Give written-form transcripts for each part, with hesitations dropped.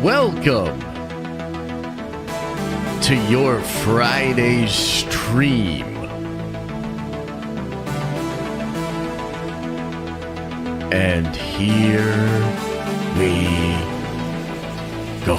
welcome to your Friday stream. And here we go.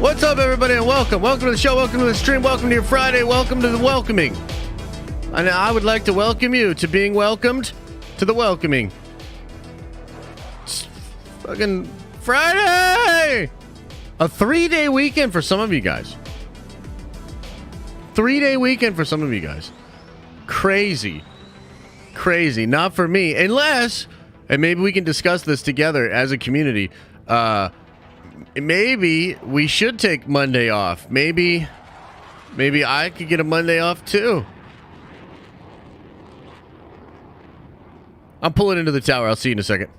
What's up, everybody, and welcome to the show, welcome to the stream, welcome to your Friday, welcome to the welcoming. And I would like to welcome you to being welcomed to the welcoming. It's fucking Friday! A 3-day weekend for some of you guys. 3-day weekend for some of you guys. Crazy. Not for me, unless, and maybe we can discuss this together as a community, maybe we should take Monday off. Maybe I could get a Monday off too. I'm pulling into the tower. I'll see you in a second.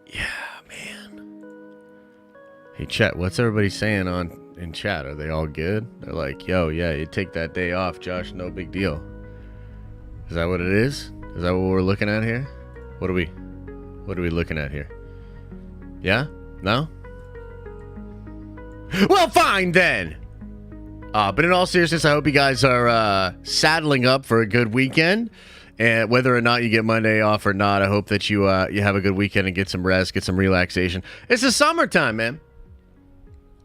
Yeah, man. Hey, chat, what's everybody saying in chat? Are they all good? They're like, yo, yeah, you take that day off, Josh, no big deal. Is that what it is? Is that what we're looking at here? What are we looking at here? Yeah? No? Well, fine then. But in all seriousness, I hope you guys are saddling up for a good weekend. And whether or not you get Monday off or not, I hope that you have a good weekend and get some rest, get some relaxation. It's the summertime, man.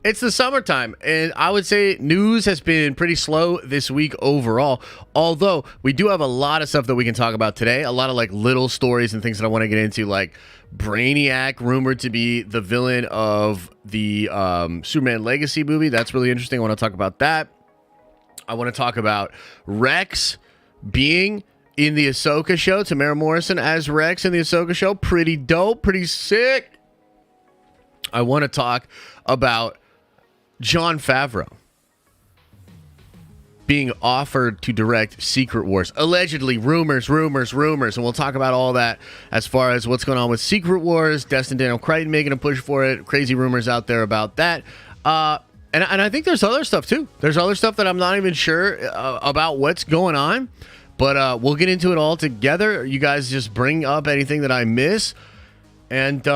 It's the summertime, and I would say news has been pretty slow this week overall, although we do have a lot of stuff that we can talk about today, a lot of like little stories and things that I want to get into, like Brainiac rumored to be the villain of the Superman Legacy movie. That's really interesting. I want to talk about that. I want to talk about Rex being in the Ahsoka show, Tamara Morrison as Rex in the Ahsoka show. Pretty dope, pretty sick. I want to talk about Jon Favreau being offered to direct Secret Wars. Allegedly, rumors, and we'll talk about all that as far as what's going on with Secret Wars, Destin Daniel Cretton making a push for it, crazy rumors out there about that. And I think there's other stuff, too. There's other stuff that I'm not even sure about what's going on, but we'll get into it all together. You guys just bring up anything that I miss. And,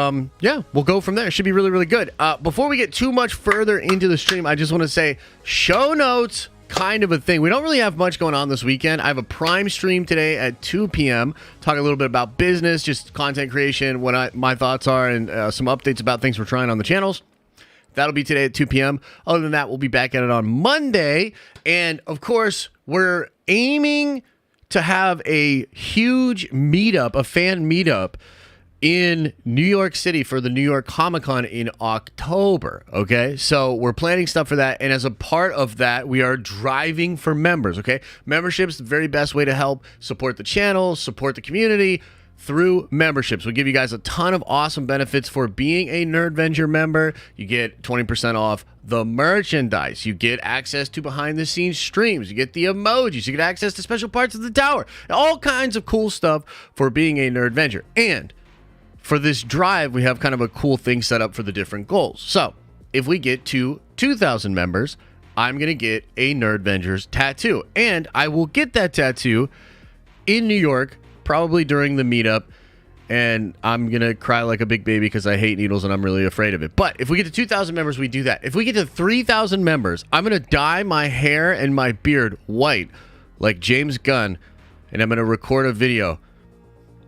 yeah, we'll go from there. It should be really, really good. Before we get too much further into the stream, I just want to say show notes, kind of a thing. We don't really have much going on this weekend. I have a Prime stream today at 2 p.m. Talk a little bit about business, just content creation, what my thoughts are, and some updates about things we're trying on the channels. That'll be today at 2 p.m. Other than that, we'll be back at it on Monday. And, of course, we're aiming to have a huge meetup, a fan meetup, in New York City for the New York Comic-Con in October, okay? So we're planning stuff for that, and as a part of that, we are driving for members, okay? Membership's the very best way to help support the channel, support the community through memberships. We give you guys a ton of awesome benefits for being a Nerdventure member. You get 20% off the merchandise. You get access to behind-the-scenes streams. You get the emojis. You get access to special parts of the tower. All kinds of cool stuff for being a Nerdventure. And for this drive, we have kind of a cool thing set up for the different goals. So, if we get to 2,000 members, I'm going to get a Nerdventures tattoo. And I will get that tattoo in New York, probably during the meetup. And I'm going to cry like a big baby because I hate needles and I'm really afraid of it. But if we get to 2,000 members, we do that. If we get to 3,000 members, I'm going to dye my hair and my beard white like James Gunn. And I'm going to record a video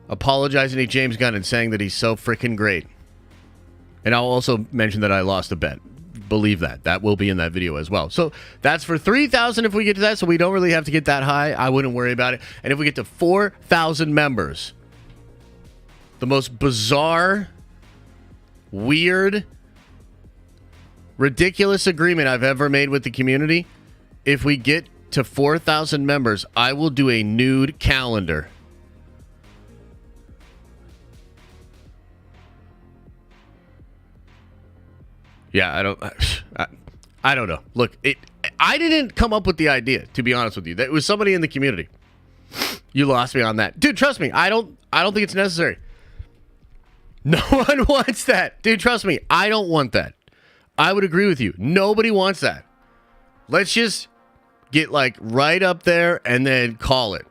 apologizing to James Gunn and saying that he's so freaking great. And I'll also mention that I lost a bet. Believe that. That will be in that video as well. So that's for 3,000 if we get to that, so we don't really have to get that high. I wouldn't worry about it. And if we get to 4,000 members, the most bizarre, weird, ridiculous agreement I've ever made with the community, if we get to 4,000 members, I will do a nude calendar. Yeah, I don't know. Look, I didn't come up with the idea, to be honest with you. That was somebody in the community. You lost me on that. Dude, trust me. I don't think it's necessary. No one wants that. Dude, trust me. I don't want that. I would agree with you. Nobody wants that. Let's just get like right up there and then call it.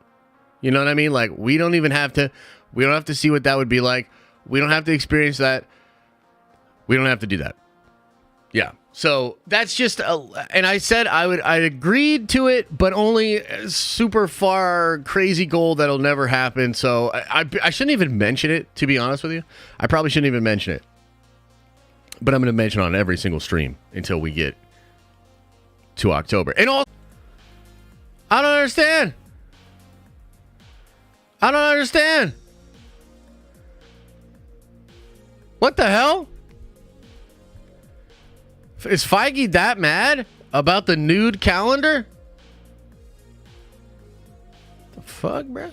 You know what I mean? Like we don't have to see what that would be like. We don't have to experience that. We don't have to do that. Yeah. So that's just, and I said I agreed to it, but only a super far crazy goal that'll never happen. So I shouldn't even mention it, to be honest with you. I probably shouldn't even mention it, but I'm going to mention it on every single stream until we get to October. And also, I don't understand. What the hell? Is Feige that mad about the nude calendar? The fuck, bro?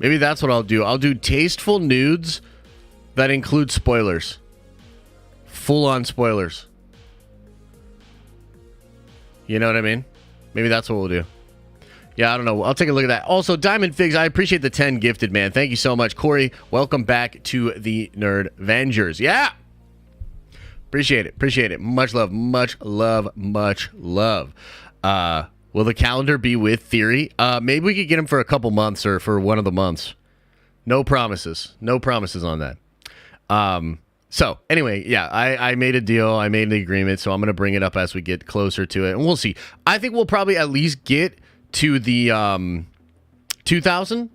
Maybe that's what I'll do. I'll do tasteful nudes that include spoilers. Full-on spoilers. You know what I mean? Maybe that's what we'll do. Yeah, I don't know. I'll take a look at that. Also, Diamond Figs, I appreciate the 10 gifted, man. Thank you so much. Corey, welcome back to the Nerd Avengers. Yeah! Appreciate it. Much love. Will the calendar be with Theory? Maybe we could get him for a couple months or for one of the months. No promises. No promises on that. So, anyway, yeah, I made a deal. I made the agreement, so I'm going to bring it up as we get closer to it, and we'll see. I think we'll probably at least get to the 2000,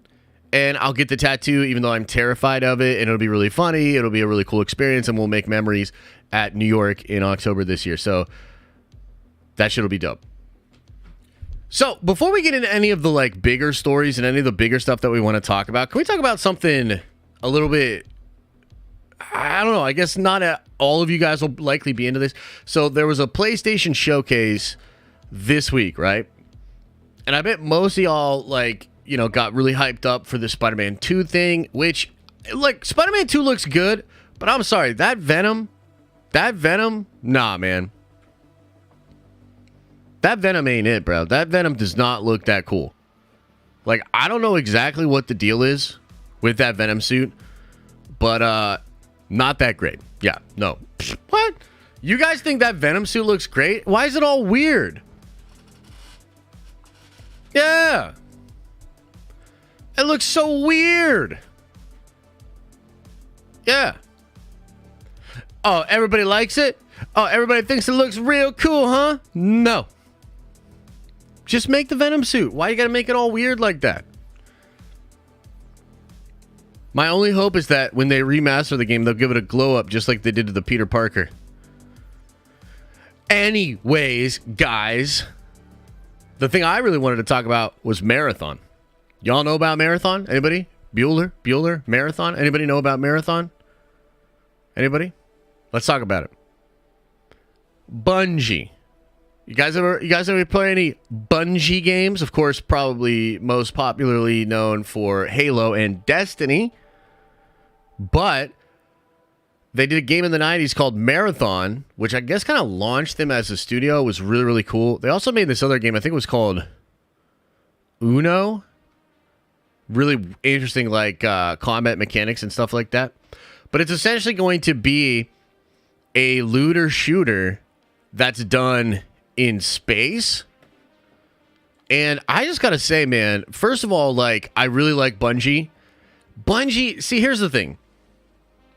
and I'll get the tattoo, even though I'm terrified of it, and it'll be really funny. It'll be a really cool experience, and we'll make memories at New York in October this year. So that shit'll be dope. So before we get into any of the like bigger stories and any of the bigger stuff that we want to talk about, can we talk about something a little bit? I don't know. I guess not all of you guys will likely be into this. So there was a PlayStation showcase this week, right? And I bet most of y'all, like, you know, got really hyped up for the Spider-Man 2 thing, which, like, Spider-Man 2 looks good, but I'm sorry, that Venom, nah, man. That Venom ain't it, bro. That Venom does not look that cool. Like, I don't know exactly what the deal is with that Venom suit, but, not that great. Yeah, no. What? You guys think that Venom suit looks great? Why is it all weird? Yeah. It looks so weird. Yeah. Oh, everybody likes it? Oh, everybody thinks it looks real cool, huh? No. Just make the Venom suit. Why you gotta make it all weird like that? My only hope is that when they remaster the game, they'll give it a glow up just like they did to the Peter Parker. Anyways, guys, the thing I really wanted to talk about was Marathon. Y'all know about Marathon? Anybody? Bueller? Marathon? Anybody know about Marathon? Anybody? Let's talk about it. Bungie. You guys ever play any Bungie games? Of course, probably most popularly known for Halo and Destiny. But they did a game in the 90s called Marathon, which I guess kind of launched them as a studio. It was really, really cool. They also made this other game, I think it was called Uno. Really interesting, like, combat mechanics and stuff like that. But it's essentially going to be a looter shooter that's done in space. And I just gotta say, man, first of all, like, I really like Bungie. See, here's the thing.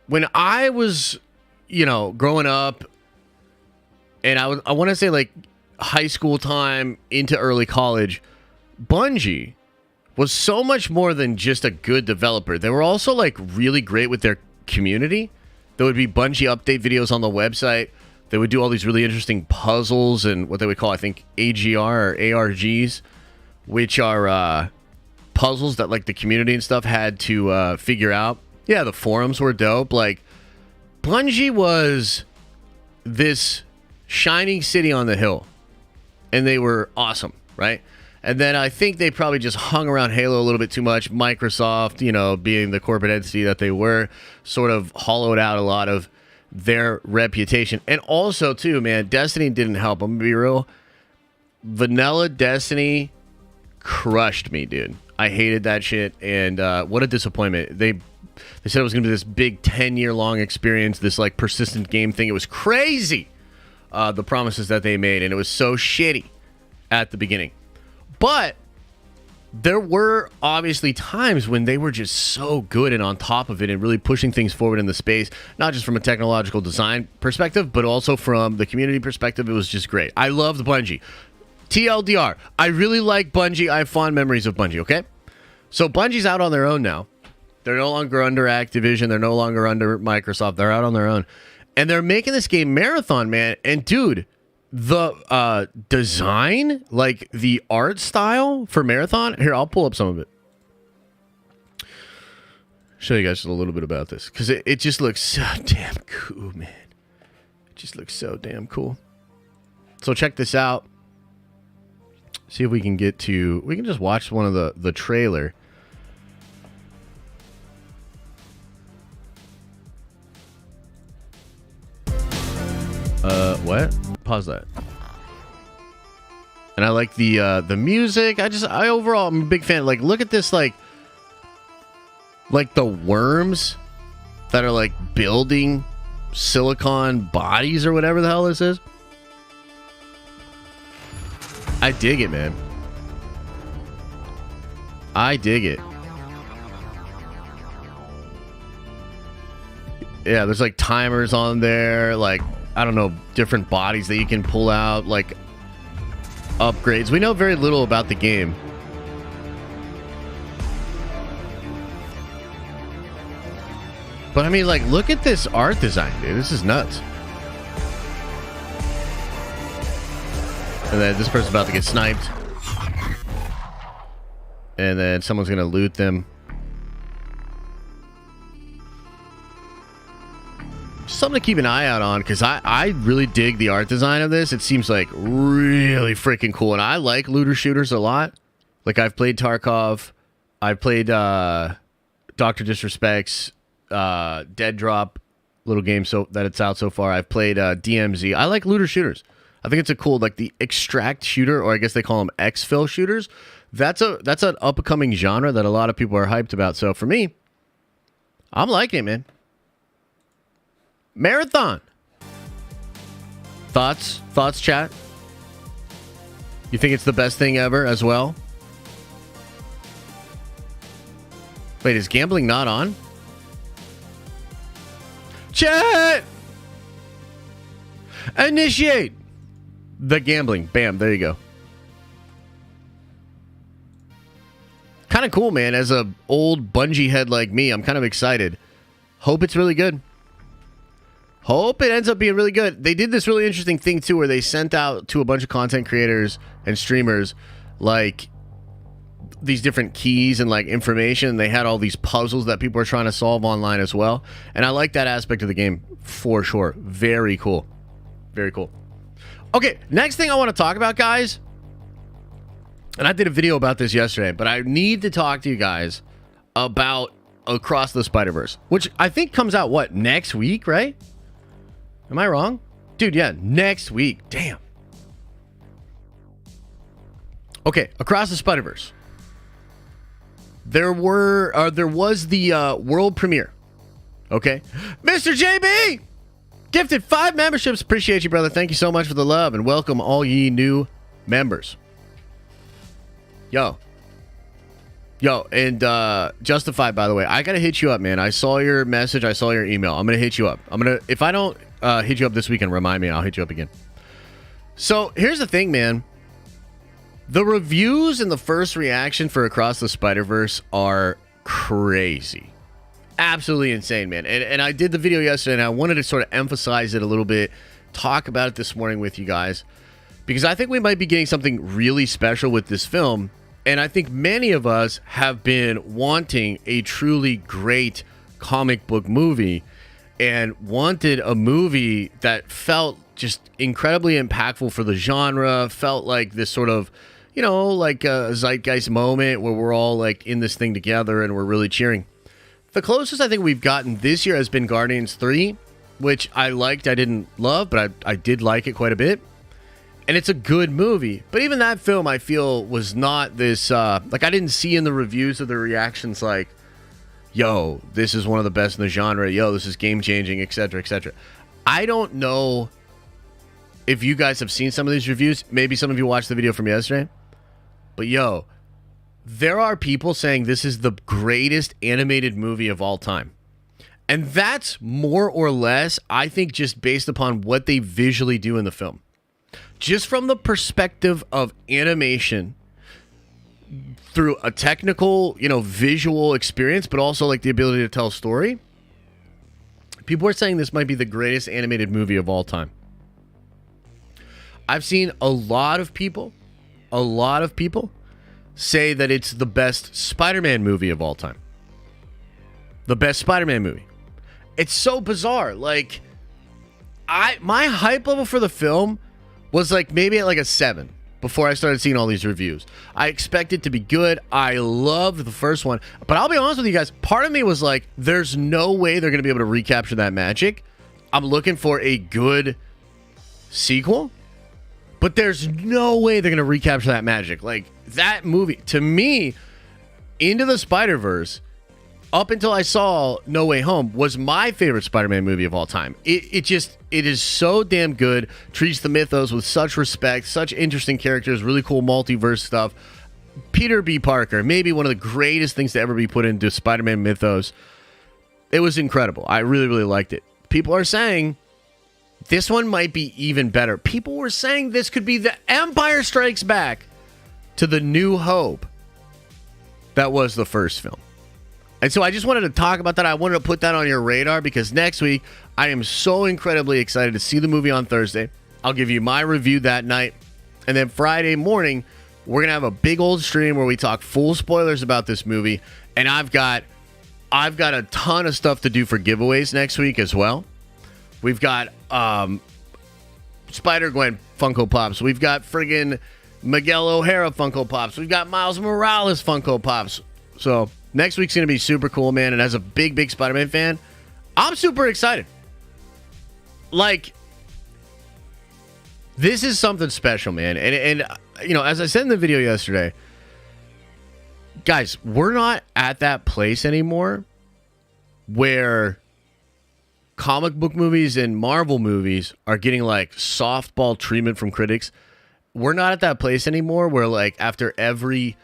When I was, you know, growing up, and I want to say, like, high school time into early college, Bungie was so much more than just a good developer. They were also, like, really great with their community. There would be Bungie update videos on the website. They would do all these really interesting puzzles and what they would call, I think, AGR or ARGs, which are puzzles that, like, the community and stuff had to figure out. Yeah, the forums were dope. Like, Bungie was this shining city on the hill, and they were awesome, right? And then I think they probably just hung around Halo a little bit too much. Microsoft, you know, being the corporate entity that they were, sort of hollowed out a lot of their reputation. And also, too, man, Destiny didn't help. I'm going to be real. Vanilla Destiny crushed me, dude. I hated that shit. And what a disappointment. They said it was going to be this big 10-year-long experience, this, like, persistent game thing. It was crazy, the promises that they made. And it was so shitty at the beginning. But there were obviously times when they were just so good and on top of it and really pushing things forward in the space, not just from a technological design perspective, but also from the community perspective. It was just great. I loved Bungie. TLDR, I really like Bungie. I have fond memories of Bungie, okay? So Bungie's out on their own now. They're no longer under Activision. They're no longer under Microsoft. They're out on their own. And they're making this game Marathon, man. And dude, the design, like the art style for Marathon, here, I'll pull up some of it. Show you guys just a little bit about this, because it just looks so damn cool, man. It just looks so damn cool. So check this out. See if we can get to, we can just watch one of the trailer. What? Pause that. And I like the music. I overall, I'm a big fan. Like, look at this, like the worms that are like building silicon bodies or whatever the hell this is. I dig it, man. I dig it. Yeah, there's like timers on there, like, I don't know, different bodies that you can pull out, like upgrades. We know very little about the game. But I mean, like, look at this art design, dude. This is nuts. And then this person's about to get sniped. And then someone's going to loot them. Something to keep an eye out on, because I really dig the art design of this. It seems like really freaking cool. And I like looter shooters a lot. Like, I've played Tarkov. I've played Dr. Disrespect's Dead Drop little game that it's out so far. I've played DMZ. I like looter shooters. I think it's a cool, like the extract shooter, or I guess they call them exfil shooters. That's an up-and-coming genre that a lot of people are hyped about. So for me, I'm liking it, man. Marathon. Thoughts, chat? You think it's the best thing ever as well? Wait, is gambling not on? Chat! Initiate the gambling. Bam, there you go. Kind of cool, man. As a old Bungie head like me, I'm kind of excited. Hope it's really good. Hope it ends up being really good. They did this really interesting thing, too, where they sent out to a bunch of content creators and streamers, like, these different keys and, like, information. They had all these puzzles that people are trying to solve online as well. And I like that aspect of the game for sure. Very cool. Very cool. Okay, next thing I want to talk about, guys, and I did a video about this yesterday, but I need to talk to you guys about Across the Spider-Verse, which I think comes out, what, next week, right? Am I wrong? Dude, yeah, next week. Damn. Okay, Across the Spider-Verse. There was the world premiere. Okay? Mr. JB! Gifted 5 memberships. Appreciate you, brother. Thank you so much for the love, and welcome all ye new members. Yo, and Justified, by the way, I gotta hit you up, man. I saw your message. I saw your email. I'm gonna hit you up. If I don't hit you up this weekend, remind me, and I'll hit you up again. So here's the thing, man. The reviews and the first reaction for Across the Spider-Verse are crazy. Absolutely insane, man. And I did the video yesterday, and I wanted to sort of emphasize it a little bit, talk about it this morning with you guys, because I think we might be getting something really special with this film. And I think many of us have been wanting a truly great comic book movie and wanted a movie that felt just incredibly impactful for the genre, felt like this sort of, like a zeitgeist moment where we're all like in this thing together and we're really cheering. The closest I think we've gotten this year has been Guardians 3, which I liked. I didn't love, but I did like it quite a bit. And it's a good movie. But even that film, I feel, was not this... like, I didn't see in the reviews or the reactions like, yo, this is one of the best in the genre. Yo, this is game-changing, etc., etc. I don't know if you guys have seen some of these reviews. Maybe some of you watched the video from yesterday. But, yo, there are people saying this is the greatest animated movie of all time. And that's more or less, I think, just based upon what they visually do in the film. Just from the perspective of animation through a technical, visual experience, but also like the ability to tell a story. People are saying this might be the greatest animated movie of all time. I've seen a lot of people say that it's the best Spider-Man movie of all time. The best Spider-Man movie. It's so bizarre. Like, my hype level for the film was like maybe at like a 7 before I started seeing all these reviews. I expect it to be good. I loved the first one. But I'll be honest with you guys, part of me was like, there's no way they're going to be able to recapture that magic. I'm looking for a good sequel, but there's no way they're going to recapture that magic. Like, that movie, to me, Into the Spider-Verse, up until I saw No Way Home, was my favorite Spider-Man movie of all time. It is so damn good. Treats the mythos with such respect, such interesting characters, really cool multiverse stuff. Peter B. Parker, maybe one of the greatest things to ever be put into Spider-Man mythos. It was incredible. I really, really liked it. People are saying this one might be even better. People were saying this could be the Empire Strikes Back to the New Hope that was the first film. And so I just wanted to talk about that. I wanted to put that on your radar because next week I am so incredibly excited to see the movie on Thursday. I'll give you my review that night. And then Friday morning, we're going to have a big old stream where we talk full spoilers about this movie. And I've got a ton of stuff to do for giveaways next week as well. We've got Spider-Gwen Funko Pops. We've got friggin' Miguel O'Hara Funko Pops. We've got Miles Morales Funko Pops. So next week's going to be super cool, man. And as a big, big Spider-Man fan, I'm super excited. Like, this is something special, man. And as I said in the video yesterday, guys, we're not at that place anymore where comic book movies and Marvel movies are getting like softball treatment from critics. We're not at that place anymore where like after every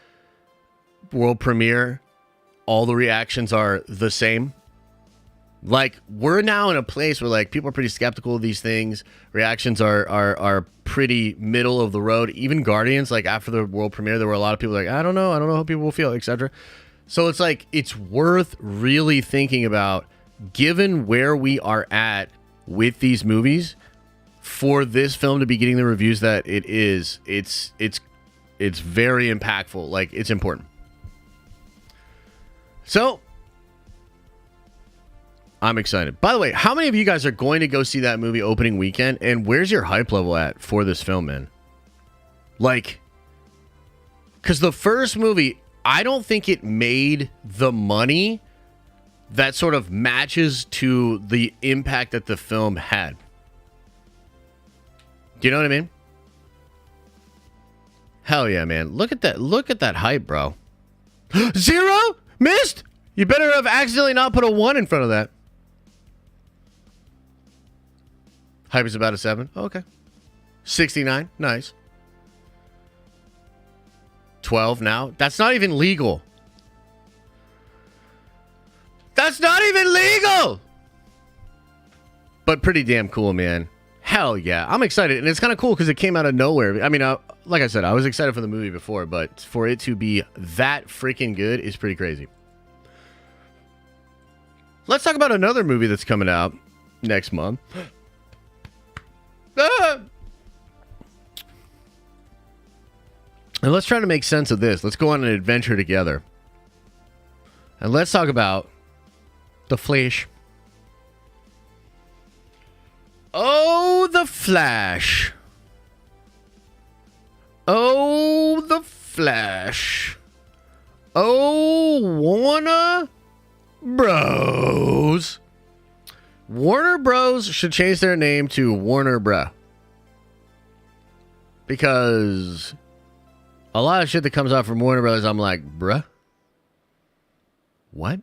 world premiere, all the reactions are the same. Like, we're now in a place where like people are pretty skeptical of these things. Reactions are pretty middle of the road. Even Guardians, like after the world premiere, there were a lot of people like, I don't know how people will feel, etc. So it's like, it's worth really thinking about, given where we are at with these movies, for this film to be getting the reviews that it is. It's very impactful. Like, it's important. So I'm excited. By the way, how many of you guys are going to go see that movie opening weekend? And where's your hype level at for this film, man? Like, because the first movie, I don't think it made the money that sort of matches to the impact that the film had. Do you know what I mean? Hell yeah, man. Look at that. Look at that hype, bro. 0? Missed? You better have accidentally not put a 1 in front of that. Hype is about a 7. Oh, okay. 69. Nice. 12 now. That's not even legal. That's not even legal! But pretty damn cool, man. Hell yeah. I'm excited. And it's kind of cool because it came out of nowhere. I mean, like I said, I was excited for the movie before, but for it to be that freaking good is pretty crazy. Let's talk about another movie that's coming out next month. And let's try to make sense of this. Let's go on an adventure together. And let's talk about The Flash. Oh, The Flash. Oh, The Flash. Oh, Warner Bros. Warner Bros should change their name to Warner Bruh. Because a lot of shit that comes out from Warner Bros, I'm like, bruh? What?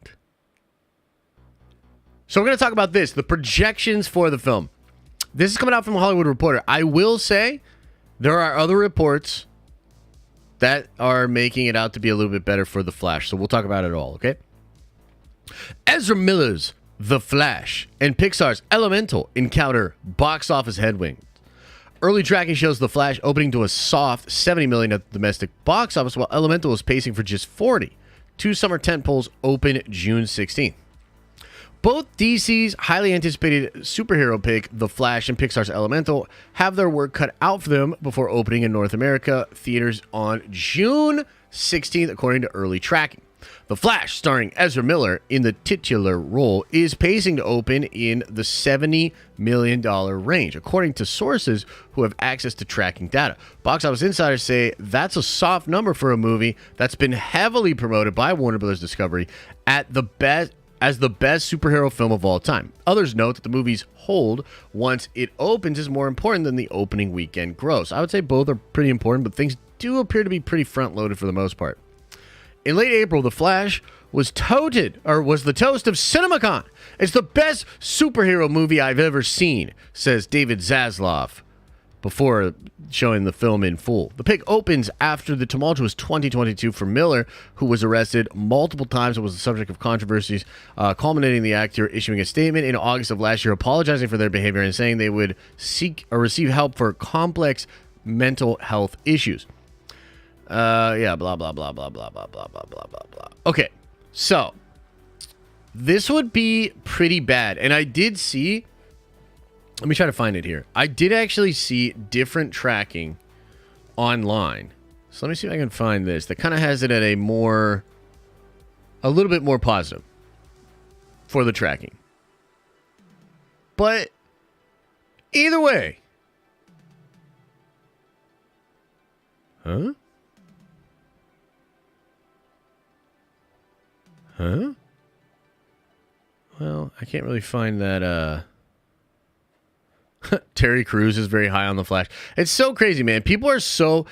So we're going to talk about this, the projections for the film. This is coming out from the Hollywood Reporter. I will say there are other reports that are making it out to be a little bit better for The Flash. So we'll talk about it all, okay? Ezra Miller's The Flash and Pixar's Elemental encounter box office headwinds. Early tracking shows The Flash opening to a soft $70 million at the domestic box office, while Elemental is pacing for just $40 million. Two summer tentpoles open June 16th. Both DC's highly anticipated superhero pick, The Flash, and Pixar's Elemental have their work cut out for them before opening in North America theaters on June 16th, according to early tracking. The Flash, starring Ezra Miller in the titular role, is pacing to open in the $70 million range, according to sources who have access to tracking data. Box Office insiders say that's a soft number for a movie that's been heavily promoted by Warner Bros. Discovery as the best superhero film of all time. Others note that the movie's hold once it opens is more important than the opening weekend gross. I would say both are pretty important, but things do appear to be pretty front-loaded for the most part. In late April, The Flash was the toast of CinemaCon. It's the best superhero movie I've ever seen, says David Zaslav before showing the film in full. The pick opens after the tumultuous 2022 for Miller, who was arrested multiple times and was the subject of controversies, culminating the actor issuing a statement in August of last year apologizing for their behavior and saying they would seek or receive help for complex mental health issues. Blah, blah, blah, blah, blah, blah, blah, blah, blah, blah, blah. Okay, so this would be pretty bad. And I did see, let me try to find it here. I did actually see different tracking online. So let me see if I can find this. That kind of has it at a little bit more positive for the tracking. But either way. Huh? Well, I can't really find that. Terry Crews is very high on The Flash. It's so crazy, man. People are so...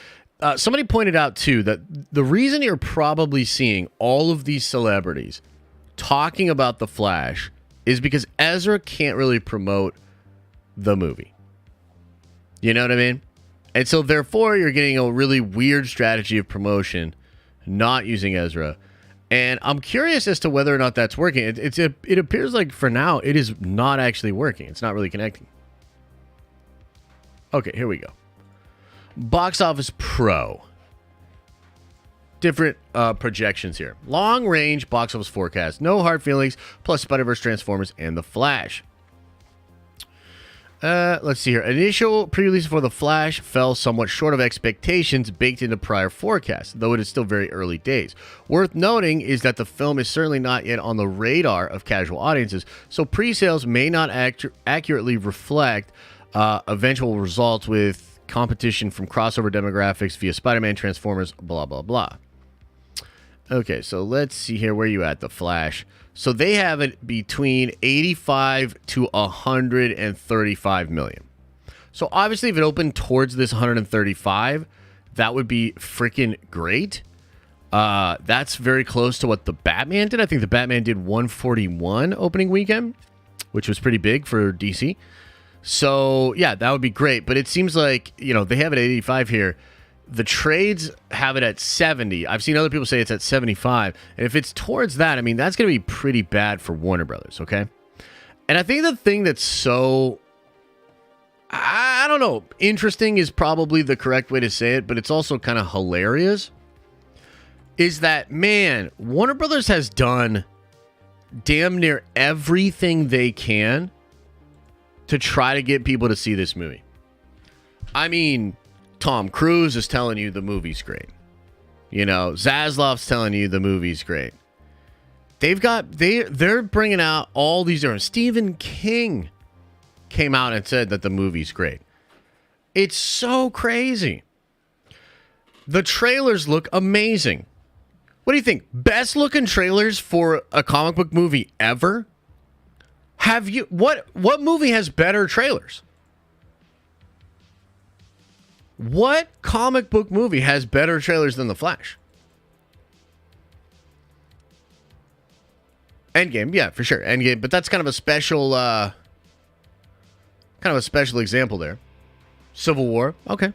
somebody pointed out, too, that the reason you're probably seeing all of these celebrities talking about The Flash is because Ezra can't really promote the movie. You know what I mean? And so, therefore, you're getting a really weird strategy of promotion, not using Ezra. And I'm curious as to whether or not that's working. It appears like, for now, it is not actually working. It's not really connecting. Okay, here we go. Box Office Pro. Different projections here. Long range box office forecast. No hard feelings, plus Spider-Verse, Transformers, and The Flash. Let's see here. Initial pre-release for The Flash fell somewhat short of expectations baked into prior forecasts, though it is still very early days. Worth noting is that the film is certainly not yet on the radar of casual audiences, so pre-sales may not accurately reflect eventual results with competition from crossover demographics via Spider-Man, Transformers, blah, blah, blah. Okay, so let's see here. Where are you at, The Flash? So they have it between 85 to 135 million. So obviously, if it opened towards this 135, that would be freaking great. That's very close to what the Batman did. I think the Batman did 141 opening weekend, which was pretty big for DC. So yeah, that would be great. But it seems like, you know, they have it at 85 here. The trades have it at 70. I've seen other people say it's at 75. And if it's towards that, I mean, that's going to be pretty bad for Warner Brothers, okay? And I think the thing that's so, I don't know, interesting is probably the correct way to say it, but it's also kind of hilarious, is that, man, Warner Brothers has done damn near everything they can to try to get people to see this movie. I mean, Tom Cruise is telling you the movie's great. You know, Zaslav's telling you the movie's great. They're bringing out all these different... Stephen King came out and said that the movie's great. It's so crazy. The trailers look amazing. What do you think? Best looking trailers for a comic book movie ever? Have you what movie has better trailers? What comic book movie has better trailers than The Flash? Endgame, yeah, for sure. Endgame, but that's kind of a special example there. Civil War, okay.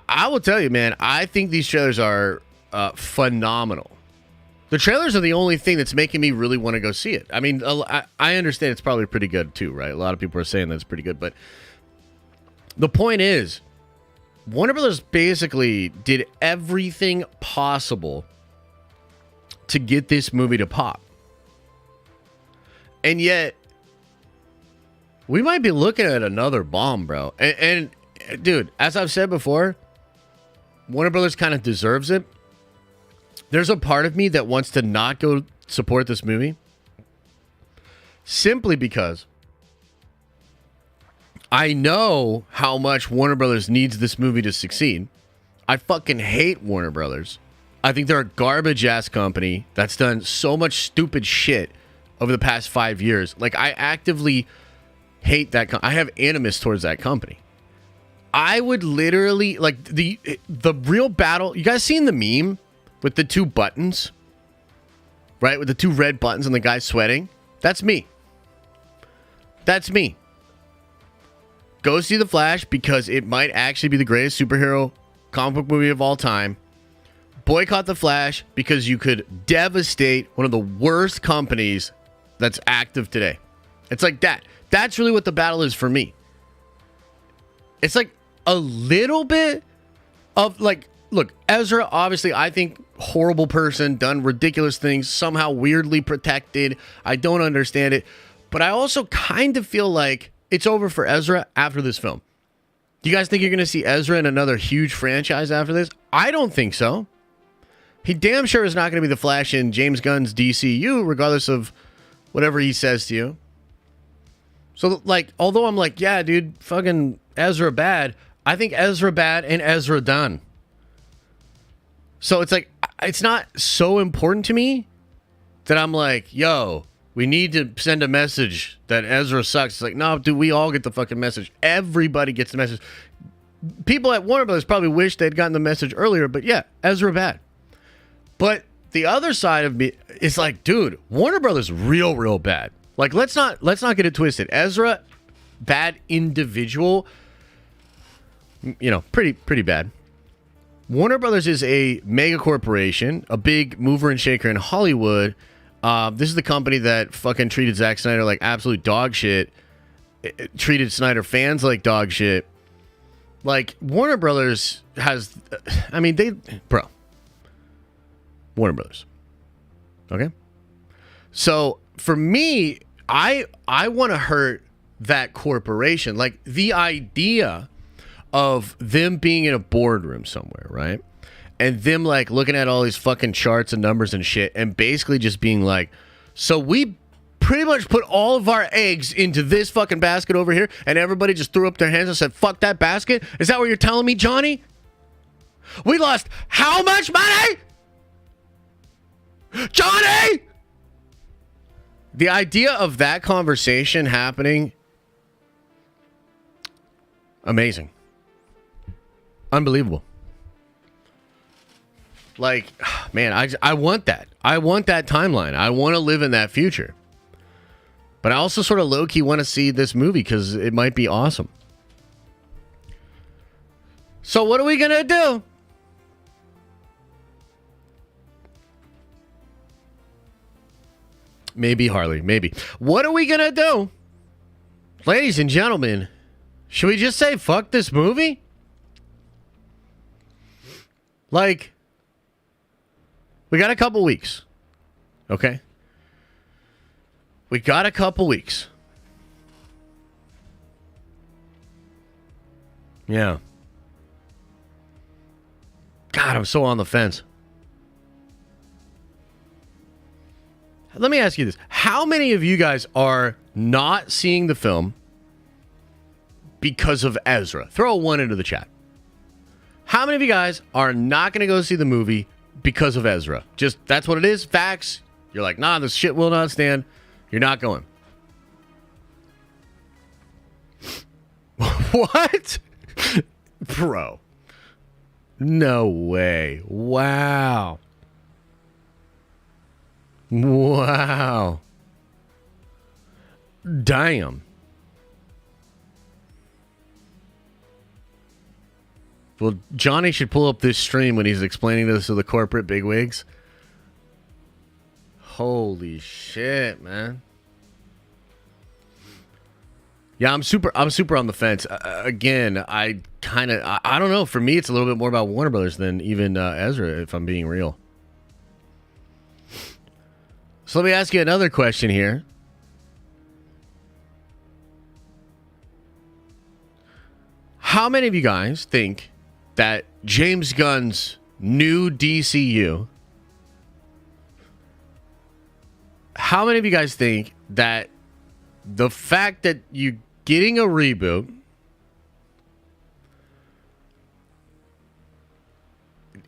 I will tell you, man, I think these trailers are phenomenal. The trailers are the only thing that's making me really want to go see it. I mean, I understand it's probably pretty good too, right? A lot of people are saying that's pretty good, but the point is, Warner Brothers basically did everything possible to get this movie to pop. And yet, we might be looking at another bomb, bro. And dude, as I've said before, Warner Brothers kind of deserves it. There's a part of me that wants to not go support this movie simply because I know how much Warner Brothers needs this movie to succeed. I fucking hate Warner Brothers. I think they're a garbage-ass company that's done so much stupid shit over the past 5 years. Like, I actively hate that. I have animus towards that company. I would literally, like, the real battle. You guys seen the meme with the two buttons? Right? With the two red buttons and the guy sweating? That's me. That's me. Go see The Flash because it might actually be the greatest superhero comic book movie of all time. Boycott The Flash because you could devastate one of the worst companies that's active today. It's like that. That's really what the battle is for me. It's like a little bit of like, look, Ezra, obviously, I think horrible person, done ridiculous things, somehow weirdly protected. I don't understand it. But I also kind of feel like it's over for Ezra after this film. Do you guys think you're going to see Ezra in another huge franchise after this? I don't think so. He damn sure is not going to be the Flash in James Gunn's DCU, regardless of whatever he says to you. So, like, although I'm like, yeah, dude, fucking Ezra bad, I think Ezra bad and Ezra done. So it's like, it's not so important to me that I'm like, yo, we need to send a message that Ezra sucks. It's like, no, dude, we all get the fucking message. Everybody gets the message. People at Warner Brothers probably wish they'd gotten the message earlier, but yeah, Ezra bad. But the other side of me is like, dude, Warner Brothers real bad. Like, let's not get it twisted. Ezra, bad individual, you know, pretty bad. Warner Brothers is a mega corporation, a big mover and shaker in Hollywood. This is the company that fucking treated Zack Snyder like absolute dog shit. It treated Snyder fans like dog shit. Like, Warner Brothers has, I mean, Warner Brothers. Okay? So, for me, I want to hurt that corporation. Like, the idea of them being in a boardroom somewhere, right? And them, like, looking at all these fucking charts and numbers and shit and basically just being like, so we pretty much put all of our eggs into this fucking basket over here, and everybody just threw up their hands and said, fuck that basket? Is that what you're telling me, Johnny? We lost how much money? Johnny! The idea of that conversation happening, amazing. Unbelievable. Like, man, I want that. I want that timeline. I want to live in that future. But I also sort of low-key want to see this movie because it might be awesome. So what are we going to do? Maybe, Harley. Maybe. What are we going to do? Ladies and gentlemen, should we just say fuck this movie? Like, we got a couple weeks. Okay? We got a couple weeks. Yeah. God, I'm so on the fence. Let me ask you this. How many of you guys are not seeing the film because of Ezra? Throw a 1 into the chat. How many of you guys are not going to go see the movie because of Ezra? Just, that's what it is. Facts. You're like, nah, this shit will not stand. You're not going. What? Bro. No way. Wow. Wow. Damn. Well, Johnny should pull up this stream when he's explaining this to the corporate bigwigs. Holy shit, man. Yeah, I'm super on the fence. Again, I don't know. For me, it's a little bit more about Warner Brothers than even Ezra, if I'm being real. So let me ask you another question here. How many of you guys think that James Gunn's new DCU, how many of you guys think that the fact that you getting a reboot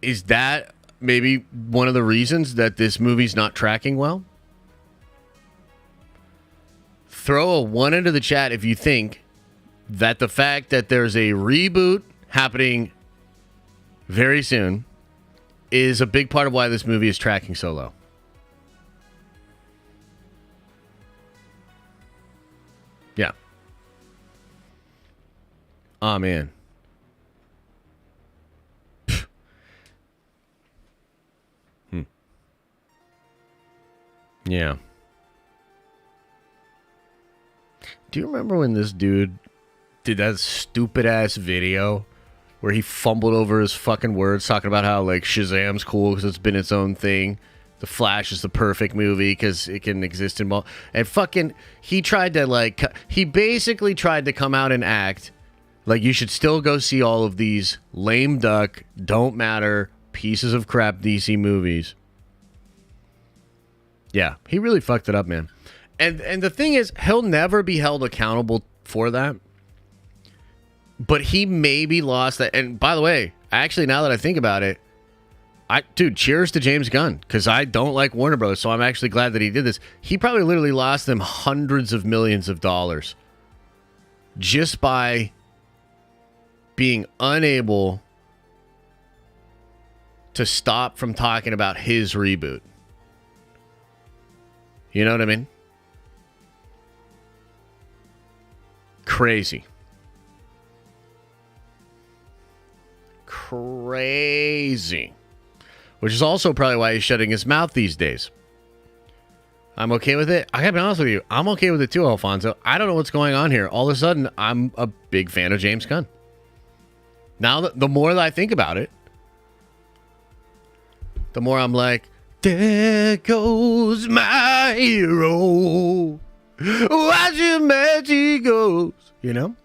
is that maybe one of the reasons that this movie's not tracking well? Throw a 1 into the chat if you think that the fact that there's a reboot happening very soon is a big part of why this movie is tracking so low. Yeah. Oh, man. Yeah. Do you remember when this dude did that stupid ass video where he fumbled over his fucking words talking about how like Shazam's cool because it's been its own thing? The Flash is the perfect movie because it can exist in and fucking he tried to like he basically tried to come out and act like you should still go see all of these lame duck, don't matter pieces of crap DC movies. Yeah, he really fucked it up, man. And the thing is, he'll never be held accountable for that. But he maybe lost that. And by the way, actually, now that I think about it, dude, cheers to James Gunn, because I don't like Warner Brothers, so I'm actually glad that he did this. He probably literally lost them hundreds of millions of dollars just by being unable to stop from talking about his reboot. You know what I mean? Crazy. Crazy. Which is also probably why he's shutting his mouth these days. I'm okay with it. I gotta be honest with you. I'm okay with it too, Alfonso. I don't know what's going on here. All of a sudden, I'm a big fan of James Gunn. Now, the more that I think about it, the more I'm like, there goes my hero. Watch your magic goes. You know?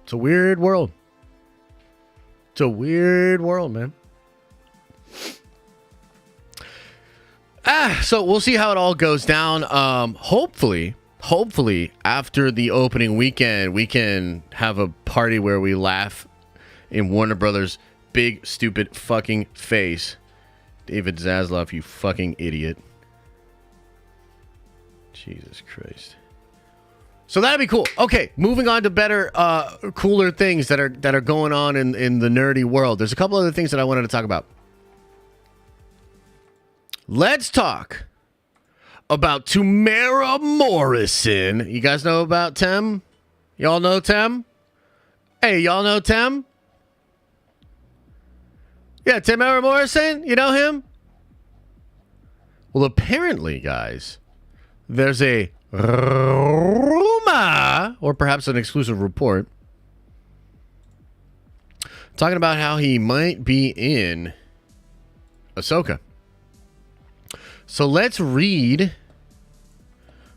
It's a weird world. It's a weird world, man. So we'll see how it all goes down. Hopefully, after the opening weekend, we can have a party where we laugh in Warner Brothers' big, stupid fucking face. David Zaslav, you fucking idiot. Jesus Christ. So that'd be cool. Okay, moving on to better, cooler things that are going on in the nerdy world. There's a couple other things that I wanted to talk about. Let's talk about Tamara Morrison. You guys know about Tem? Y'all know Tem? Hey, y'all know Tem? Yeah, Tamara Morrison. You know him? Well, apparently, guys, there's a rumor, or perhaps an exclusive report, talking about how he might be in Ahsoka. So let's read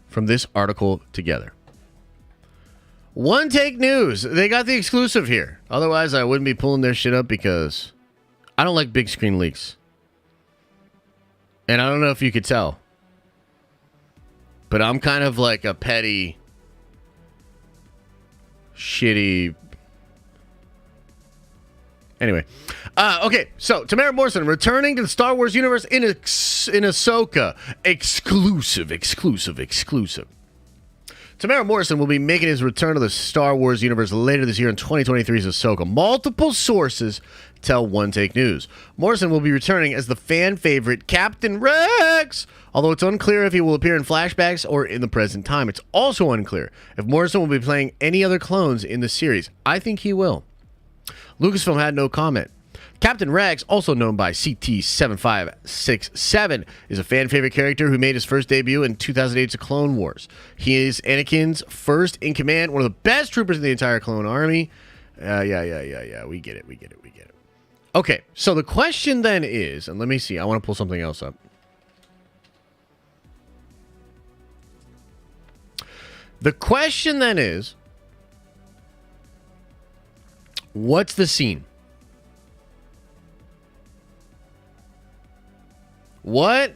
from this article together. One Take News. They got the exclusive here. Otherwise, I wouldn't be pulling their shit up because I don't like big screen leaks. And I don't know if you could tell, but I'm kind of like a petty shitty. Anyway, okay, so Tamara Morrison returning to the Star Wars universe in Ahsoka. Exclusive. Tamara Morrison will be making his return to the Star Wars universe later this year in 2023's Ahsoka. Multiple sources tell One Take News. Morrison will be returning as the fan favorite Captain Rex, although it's unclear if he will appear in flashbacks or in the present time. It's also unclear if Morrison will be playing any other clones in the series. I think he will. Lucasfilm had no comment. Captain Rex, also known by CT7567, is a fan favorite character who made his first debut in 2008's Clone Wars. He is Anakin's first in command, one of the best troopers in the entire clone army. Yeah. We get it. Okay, so the question then is, and let me see, I want to pull something else up. The question then is, what's the scene? What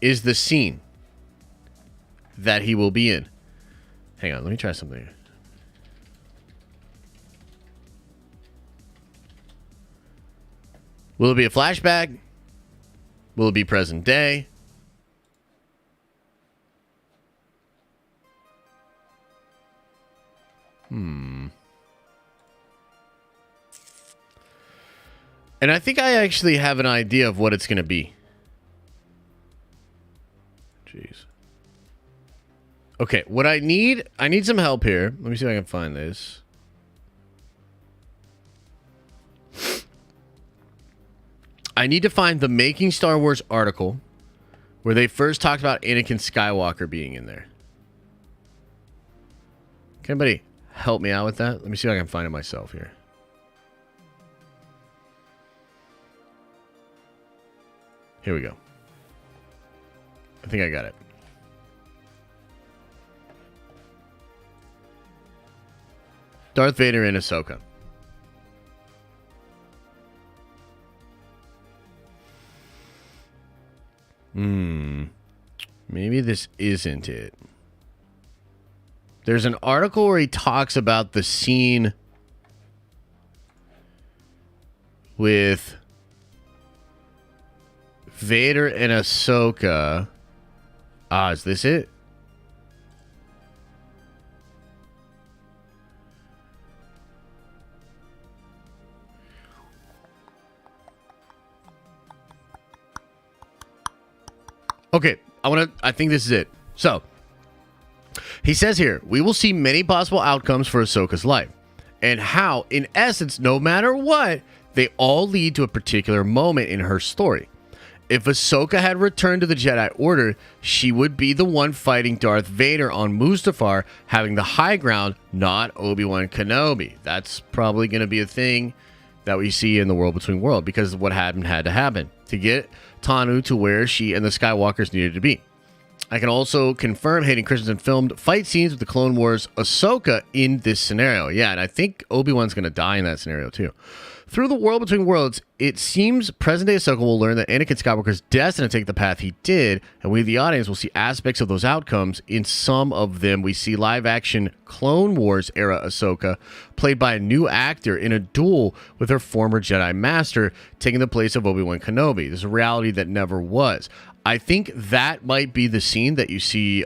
is the scene that he will be in? Hang on, let me try something. Will it be a flashback? Will it be present day? And I think I actually have an idea of what it's going to be. Jeez. Okay, what I need some help here. Let me see if I can find this. I need to find the Making Star Wars article where they first talked about Anakin Skywalker being in there. Can anybody help me out with that? Let me see if I can find it myself here. Here we go. I think I got it. Darth Vader in Ahsoka. Maybe this isn't it. There's an article where he talks about the scene with Vader and Ahsoka. Is this it? Okay, I think this is it. So, he says here, we will see many possible outcomes for Ahsoka's life, and how, in essence, no matter what, they all lead to a particular moment in her story. If Ahsoka had returned to the Jedi Order, she would be the one fighting Darth Vader on Mustafar, having the high ground, not Obi-Wan Kenobi. That's probably going to be a thing that we see in the World Between Worlds, because what had to happen to get Tanu to where she and the Skywalkers needed to be. I can also confirm Hayden Christensen filmed fight scenes with the Clone Wars Ahsoka in this scenario. Yeah, and I think Obi-Wan's going to die in that scenario too. Through the World Between Worlds, it seems present-day Ahsoka will learn that Anakin Skywalker is destined to take the path he did, and we, the audience, will see aspects of those outcomes. In some of them, we see live-action Clone Wars-era Ahsoka, played by a new actor in a duel with her former Jedi Master, taking the place of Obi-Wan Kenobi. This is a reality that never was. I think that might be the scene that you see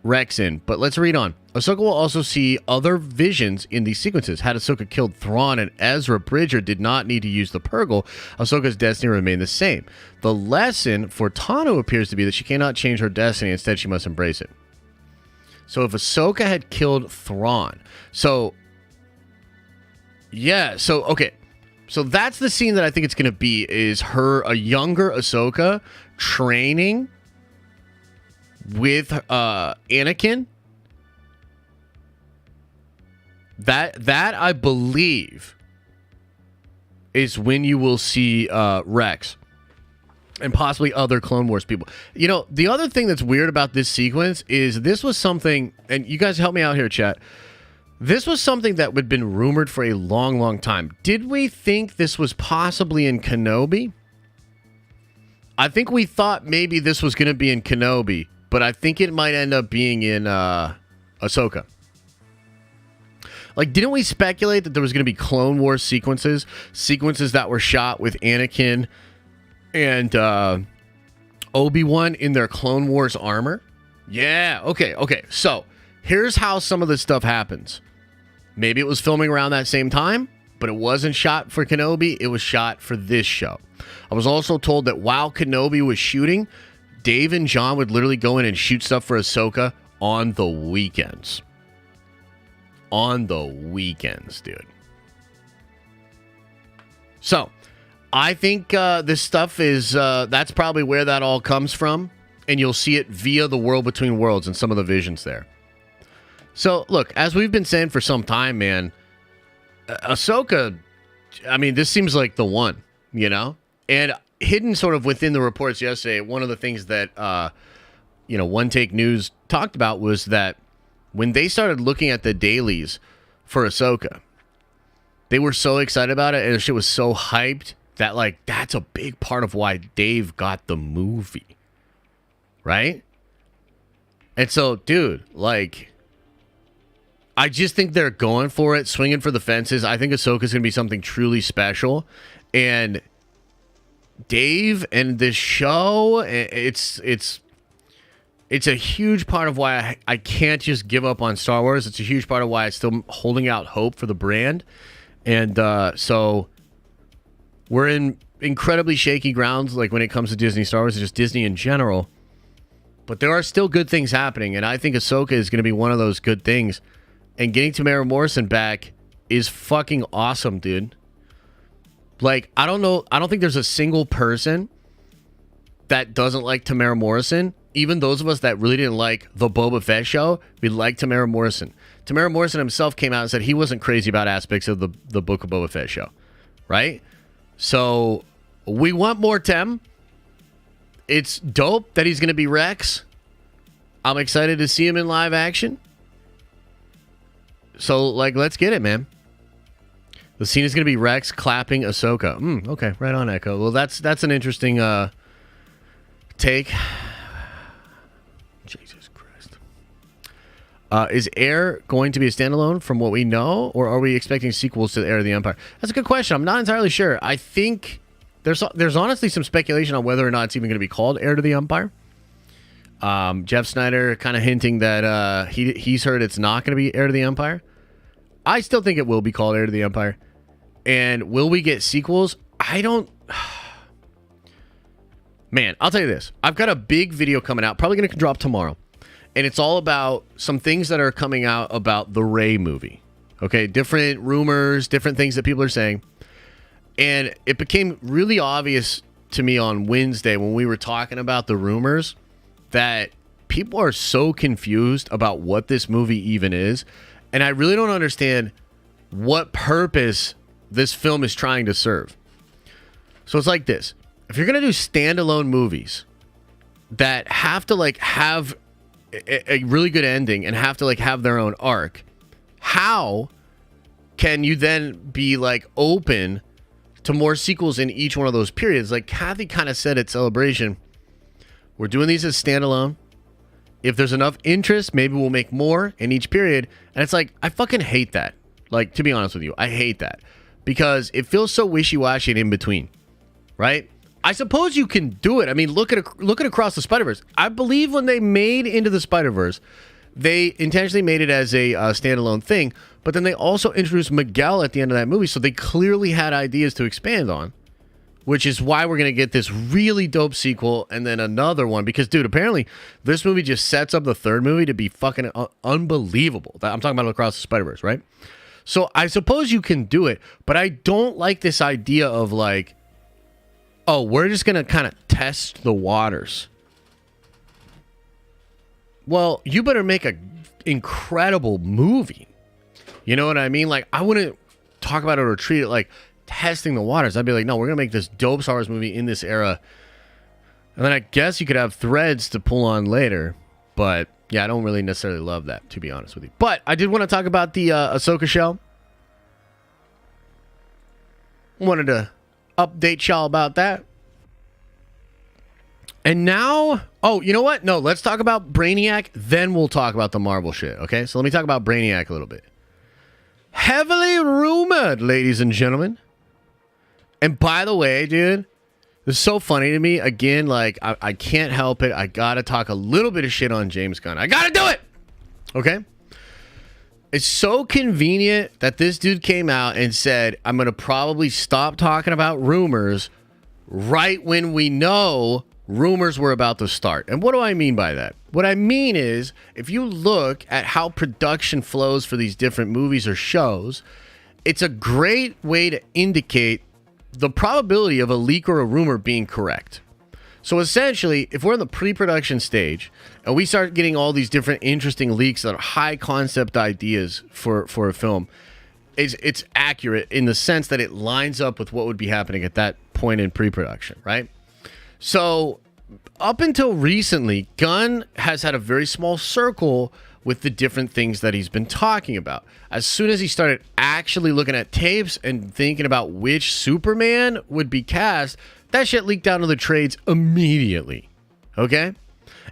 Rex in, but let's read on. Ahsoka will also see other visions in these sequences. Had Ahsoka killed Thrawn and Ezra Bridger did not need to use the Purgle, Ahsoka's destiny remained the same. The lesson for Tanu appears to be that she cannot change her destiny, instead she must embrace it. So if Ahsoka had killed Thrawn, okay. So that's the scene that I think it's going to be, is her, a younger Ahsoka, training with Anakin. That I believe is when you will see Rex and possibly other Clone Wars people. You know, the other thing that's weird about this sequence is this was something, and you guys help me out here, chat. This was something that had been rumored for a long, long time. Did we think this was possibly in Kenobi? I think we thought maybe this was going to be in Kenobi, but I think it might end up being in Ahsoka. Like, didn't we speculate that there was going to be Clone Wars sequences that were shot with Anakin and Obi-Wan in their Clone Wars armor? Yeah, okay. So, here's how some of this stuff happens. Maybe it was filming around that same time, but it wasn't shot for Kenobi. It was shot for this show. I was also told that while Kenobi was shooting, Dave and John would literally go in and shoot stuff for Ahsoka on the weekends. On the weekends, dude. So, I think this stuff is, that's probably where that all comes from. And you'll see it via the World Between Worlds and some of the visions there. So, look, as we've been saying for some time, man, Ahsoka, I mean, this seems like the one, you know? And hidden sort of within the reports yesterday, one of the things that, One Take News talked about was that when they started looking at the dailies for Ahsoka, they were so excited about it, and the shit was so hyped that, like, that's a big part of why Dave got the movie, right? And so, dude, like, I just think they're going for it, swinging for the fences. I think Ahsoka's going to be something truly special. And Dave and this show, it's a huge part of why I can't just give up on Star Wars. It's a huge part of why I'm still holding out hope for the brand. And so we're in incredibly shaky grounds, like when it comes to Disney Star Wars, just Disney in general. But there are still good things happening, and I think Ahsoka is going to be one of those good things. And getting Tamara Morrison back is fucking awesome, dude. Like, I don't think there's a single person that doesn't like Tamara Morrison. Even those of us that really didn't like the Boba Fett show, we like Tamara Morrison. Tamara Morrison himself came out and said he wasn't crazy about aspects of the Book of Boba Fett show, right? So we want more Tem. It's dope that he's going to be Rex. I'm excited to see him in live action. So, like, let's get it, man. The scene is going to be Rex clapping Ahsoka. Okay, right on, Echo. Well, that's an interesting take. Jesus Christ. Is Heir going to be a standalone from what we know, or are we expecting sequels to the Heir of the Empire? That's a good question. I'm not entirely sure. I think there's honestly some speculation on whether or not it's even going to be called Heir to the Empire. Jeff Snyder kind of hinting that he's heard it's not going to be Heir to the Empire. I still think it will be called Heir to the Empire. And will we get sequels? I don't... Man, I'll tell you this. I've got a big video coming out, probably going to drop tomorrow. And it's all about some things that are coming out about the Rey movie. Okay, different rumors, different things that people are saying. And it became really obvious to me on Wednesday when we were talking about the rumors that people are so confused about what this movie even is. And I really don't understand what purpose this film is trying to serve. So it's like this. If you're going to do standalone movies that have to like have a really good ending and have to like have their own arc, how can you then be like open to more sequels in each one of those periods? Like Kathy kind of said at Celebration, we're doing these as standalone. If there's enough interest, maybe we'll make more in each period. And it's like, I fucking hate that. Like, to be honest with you, I hate that. Because it feels so wishy-washy and in between. Right? I suppose you can do it. I mean, look at Across the Spider-Verse. I believe when they made Into the Spider-Verse, they intentionally made it as a standalone thing. But then they also introduced Miguel at the end of that movie. So they clearly had ideas to expand on. Which is why we're going to get this really dope sequel and then another one. Because, dude, apparently this movie just sets up the third movie to be fucking unbelievable. I'm talking about Across the Spider-Verse, right? So I suppose you can do it. But I don't like this idea of like, oh, we're just going to kind of test the waters. Well, you better make an incredible movie. You know what I mean? Like, I wouldn't talk about it or treat it like testing the waters. I'd be like, no, we're going to make this dope Star Wars movie in this era. And then I guess you could have threads to pull on later. But, yeah, I don't really necessarily love that, to be honest with you. But I did want to talk about the Ahsoka show. Wanted to update y'all about that. And now, oh, you know what? No, let's talk about Brainiac, then we'll talk about the Marvel shit, okay? So let me talk about Brainiac a little bit. heavily rumored, ladies and gentlemen. And by the way, dude, this is so funny to me. Again, like, I can't help it. I gotta talk a little bit of shit on James Gunn. I gotta do it! Okay? It's so convenient that this dude came out and said, I'm gonna probably stop talking about rumors right when we know rumors were about to start. And what do I mean by that? What I mean is, if you look at how production flows for these different movies or shows, it's a great way to indicate the probability of a leak or a rumor being correct. So essentially, if we're in the pre-production stage and we start getting all these different interesting leaks that are high concept ideas for a film, it's accurate in the sense that it lines up with what would be happening at that point in pre-production, right? So up until recently, Gunn has had a very small circle with the different things that he's been talking about. As soon as he started actually looking at tapes and thinking about which Superman would be cast, that shit leaked out to the trades immediately. Okay?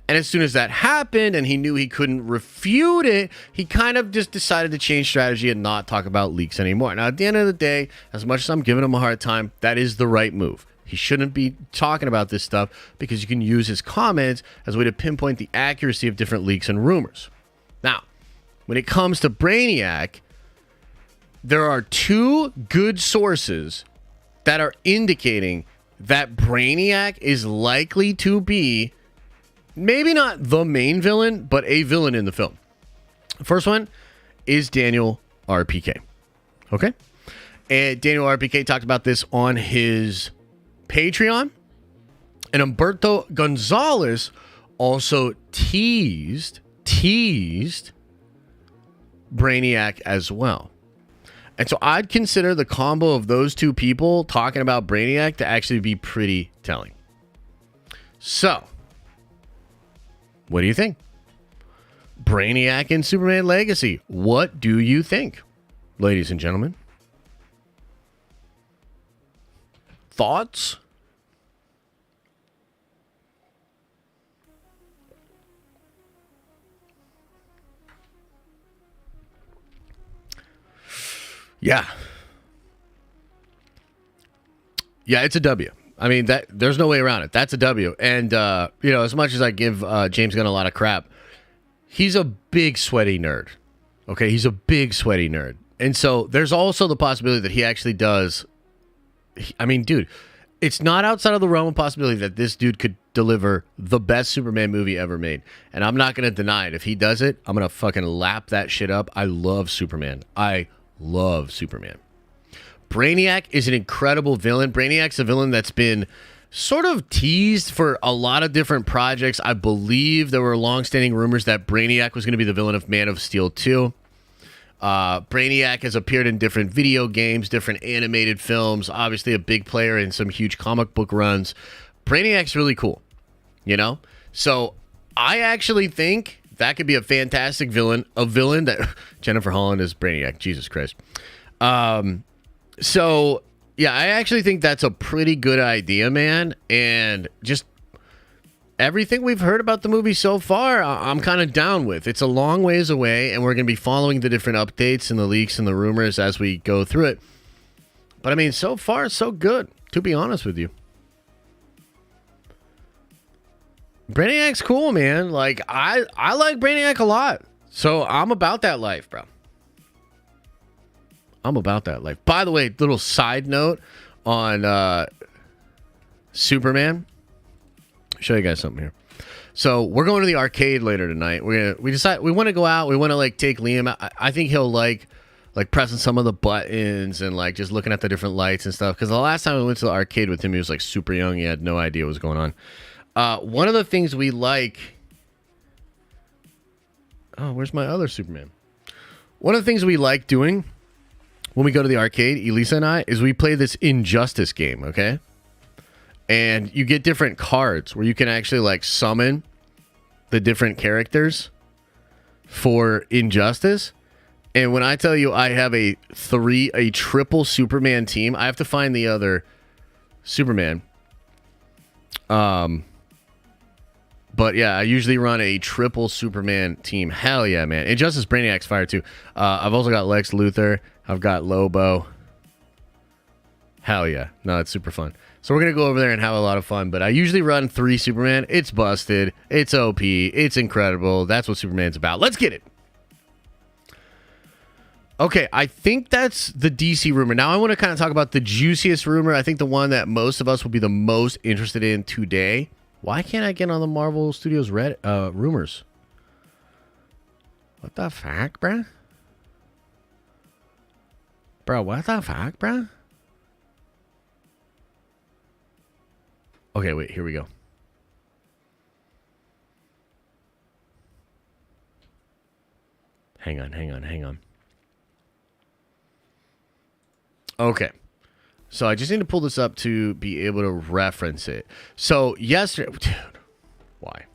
And as soon as that happened and he knew he couldn't refute it, he kind of just decided to change strategy and not talk about leaks anymore. Now, at the end of the day, as much as I'm giving him a hard time, that is the right move. He shouldn't be talking about this stuff because you can use his comments as a way to pinpoint the accuracy of different leaks and rumors. Now, when it comes to Brainiac, there are two good sources that are indicating that Brainiac is likely to be maybe not the main villain, but a villain in the film. The first one is Daniel RPK. Okay? And Daniel RPK talked about this on his Patreon. And Humberto Gonzalez also teased Brainiac as well. And so I'd consider the combo of those two people talking about Brainiac to actually be pretty telling. So, what do you think? Brainiac and Superman Legacy. What do you think, ladies and gentlemen? Thoughts? Yeah, it's a W. I mean, that there's no way around it. That's a W. And, as much as I give James Gunn a lot of crap, he's a big sweaty nerd. Okay, he's a big sweaty nerd. And so there's also the possibility that he actually does. I mean, dude, it's not outside of the realm of possibility that this dude could deliver the best Superman movie ever made. And I'm not going to deny it. If he does it, I'm going to fucking lap that shit up. I love Superman. I love Superman. Brainiac is an incredible villain. Brainiac's a villain that's been sort of teased for a lot of different projects. I believe there were long-standing rumors that Brainiac was going to be the villain of Man of Steel 2. Brainiac has appeared in different video games, different animated films, obviously a big player in some huge comic book runs. Brainiac's really cool, So I actually think that could be a fantastic villain, a villain that Jennifer Holland is Brainiac. Jesus Christ. So yeah, I actually think that's a pretty good idea, man. And just everything we've heard about the movie so far, I'm kind of down with. It's a long ways away, and we're going to be following the different updates and the leaks and the rumors as we go through it. But I mean, so far, so good, to be honest with you. Brainiac's cool, man. Like, I like Brainiac a lot. So I'm about that life, bro. I'm about that life. By the way, little side note on Superman. I'll show you guys something here. So we're going to the arcade later tonight. We decide we want to go out. We want to like take Liam out. I think he'll like pressing some of the buttons and like just looking at the different lights and stuff. Because the last time we went to the arcade with him, he was like super young. He had no idea what was going on. One of the things we like... Oh, where's my other Superman? One of the things we like doing when we go to the arcade, Elisa and I, is we play this Injustice game, okay? And you get different cards where you can actually like summon the different characters for Injustice. And when I tell you I have a triple Superman team, I have to find the other Superman. But But yeah, I usually run a triple Superman team. Hell yeah, man. And Justice Brainiac's fire too. I've also got Lex Luthor. I've got Lobo. Hell yeah. No, it's super fun. So we're going to go over there and have a lot of fun. But I usually run 3 Superman. It's busted. It's OP. It's incredible. That's what Superman's about. Let's get it. Okay, I think that's the DC rumor. Now I want to kind of talk about the juiciest rumor. I think the one that most of us will be the most interested in today. Why can't I get on the Marvel Studios rumors? What the fuck, bruh? Bro, what the fuck, bruh? Okay, wait, here we go. Hang on. Okay. So I just need to pull this up to be able to reference it. So yesterday... Dude, why?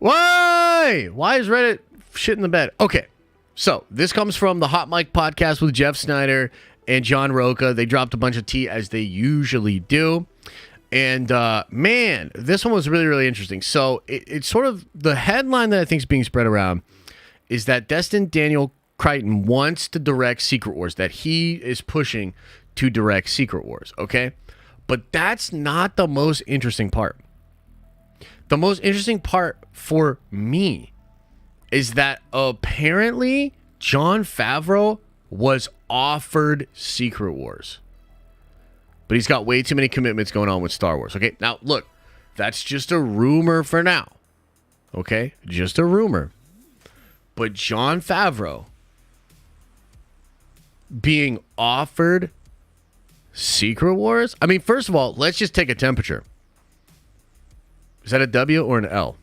Why is Reddit shit in the bed? Okay. So this comes from the Hot Mic podcast with Jeff Snyder and John Roca. They dropped a bunch of tea as they usually do. And man, this one was really, really interesting. So it's sort of the headline that I think is being spread around is that Destin Daniel Crichton wants to direct Secret Wars, that he is pushing to direct Secret Wars, okay? But that's not the most interesting part. The most interesting part for me is that apparently Jon Favreau was offered Secret Wars. But he's got way too many commitments going on with Star Wars, okay? Now, look, that's just a rumor for now, okay? Just a rumor. But Jon Favreau being offered Secret Wars? I mean, first of all, let's just take a temperature. Is that a W or an L?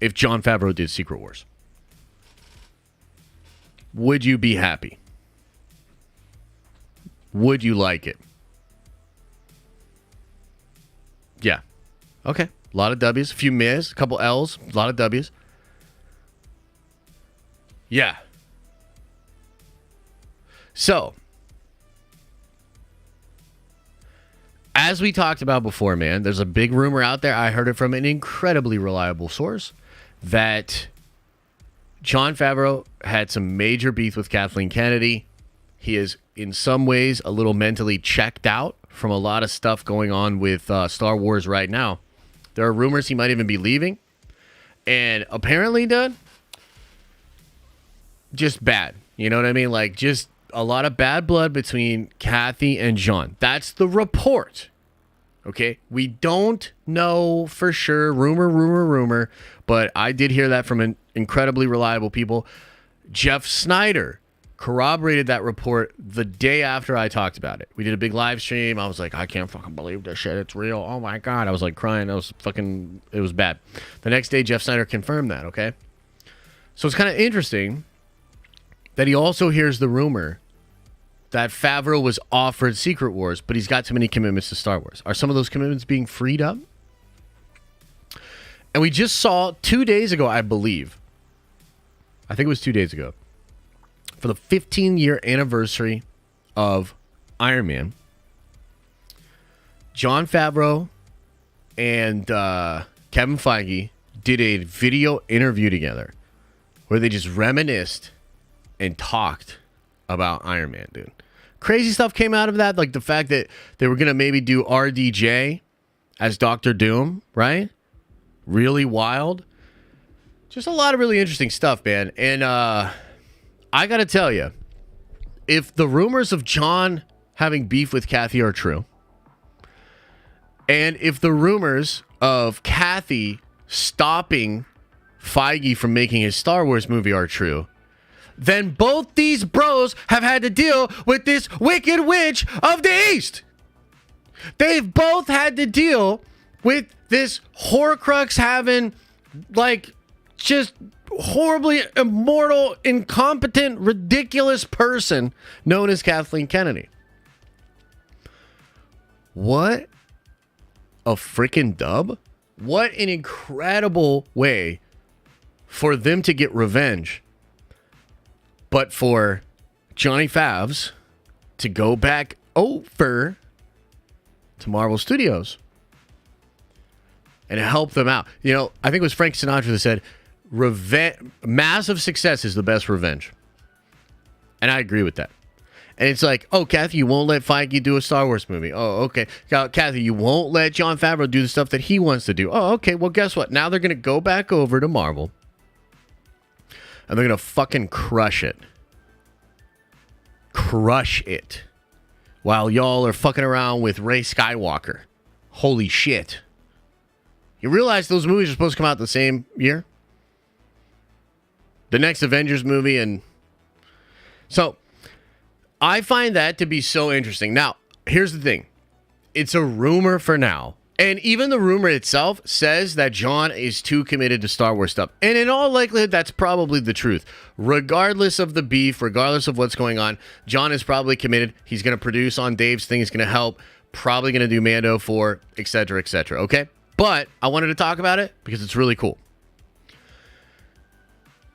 If Jon Favreau did Secret Wars, would you be happy? Would you like it? Yeah. Okay. A lot of W's, a few Ms, a couple L's, a lot of W's. Yeah. So, as we talked about before, man, there's a big rumor out there. I heard it from an incredibly reliable source that Jon Favreau had some major beef with Kathleen Kennedy. He is, in some ways, a little mentally checked out from a lot of stuff going on with Star Wars right now. There are rumors he might even be leaving. And apparently, dude, just bad. You know what I mean? Like, just a lot of bad blood between Kathy and Jon. That's the report. Okay? We don't know for sure. Rumor. But I did hear that from incredibly reliable people. Jeff Snyder corroborated that report the day after I talked about it. We did a big live stream. I was like, I can't fucking believe this shit. It's real. Oh my God. I was like crying. It was bad. The next day, Jeff Snyder confirmed that, okay? So it's kind of interesting that he also hears the rumor that Favreau was offered Secret Wars, but he's got too many commitments to Star Wars. Are some of those commitments being freed up? And we just saw 2 days ago, I believe. I think it was 2 days ago. For the 15-year anniversary of Iron Man, Jon Favreau and Kevin Feige did a video interview together where they just reminisced and talked about Iron Man, dude. Crazy stuff came out of that, like the fact that they were going to maybe do RDJ as Doctor Doom, right? Really wild. Just a lot of really interesting stuff, man. And I got to tell you, if the rumors of Jon having beef with Kathy are true, and if the rumors of Kathy stopping Feige from making his Star Wars movie are true, then both these bros have had to deal with this wicked witch of the East. They've both had to deal with this Horcrux having, like, just horribly immortal, incompetent, ridiculous person known as Kathleen Kennedy. What a freaking dub. What an incredible way for them to get revenge. But for Johnny Favs to go back over to Marvel Studios and help them out. You know, I think it was Frank Sinatra that said, massive success is the best revenge. And I agree with that. And it's like, oh, Kathy, you won't let Feige do a Star Wars movie. Oh, okay. Kathy, you won't let Jon Favreau do the stuff that he wants to do. Oh, okay. Well, guess what? Now they're going to go back over to Marvel. And they're going to fucking crush it. Crush it. While y'all are fucking around with Rey Skywalker. Holy shit. You realize those movies are supposed to come out the same year? The next Avengers movie and... So... I find that to be so interesting. Now, here's the thing. It's a rumor for now. And even the rumor itself says that John is too committed to Star Wars stuff. And in all likelihood, that's probably the truth. Regardless of the beef, regardless of what's going on, John is probably committed. He's going to produce on Dave's thing. He's going to help. Probably going to do Mando 4, etc., etc. Okay? But I wanted to talk about it because it's really cool.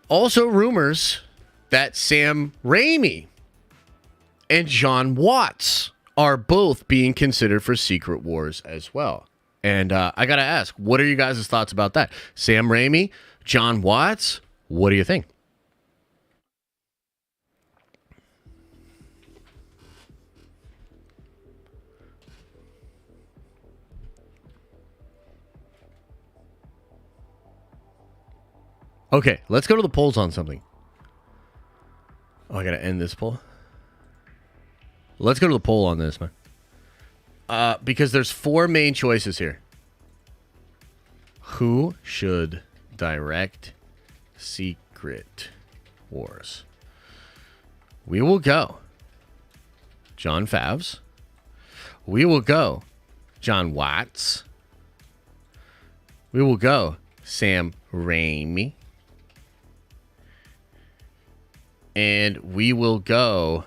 Also, rumors that Sam Raimi and John Watts are both being considered for Secret Wars as well. And I got to ask, what are you guys' thoughts about that? Sam Raimi, John Watts, what do you think? Okay, let's go to the polls on something. Oh, I got to end this poll. Let's go to the poll on this, man. Because there's 4 main choices here. Who should direct Secret Wars? We will go John Favs. We will go John Watts. We will go Sam Raimi. And we will go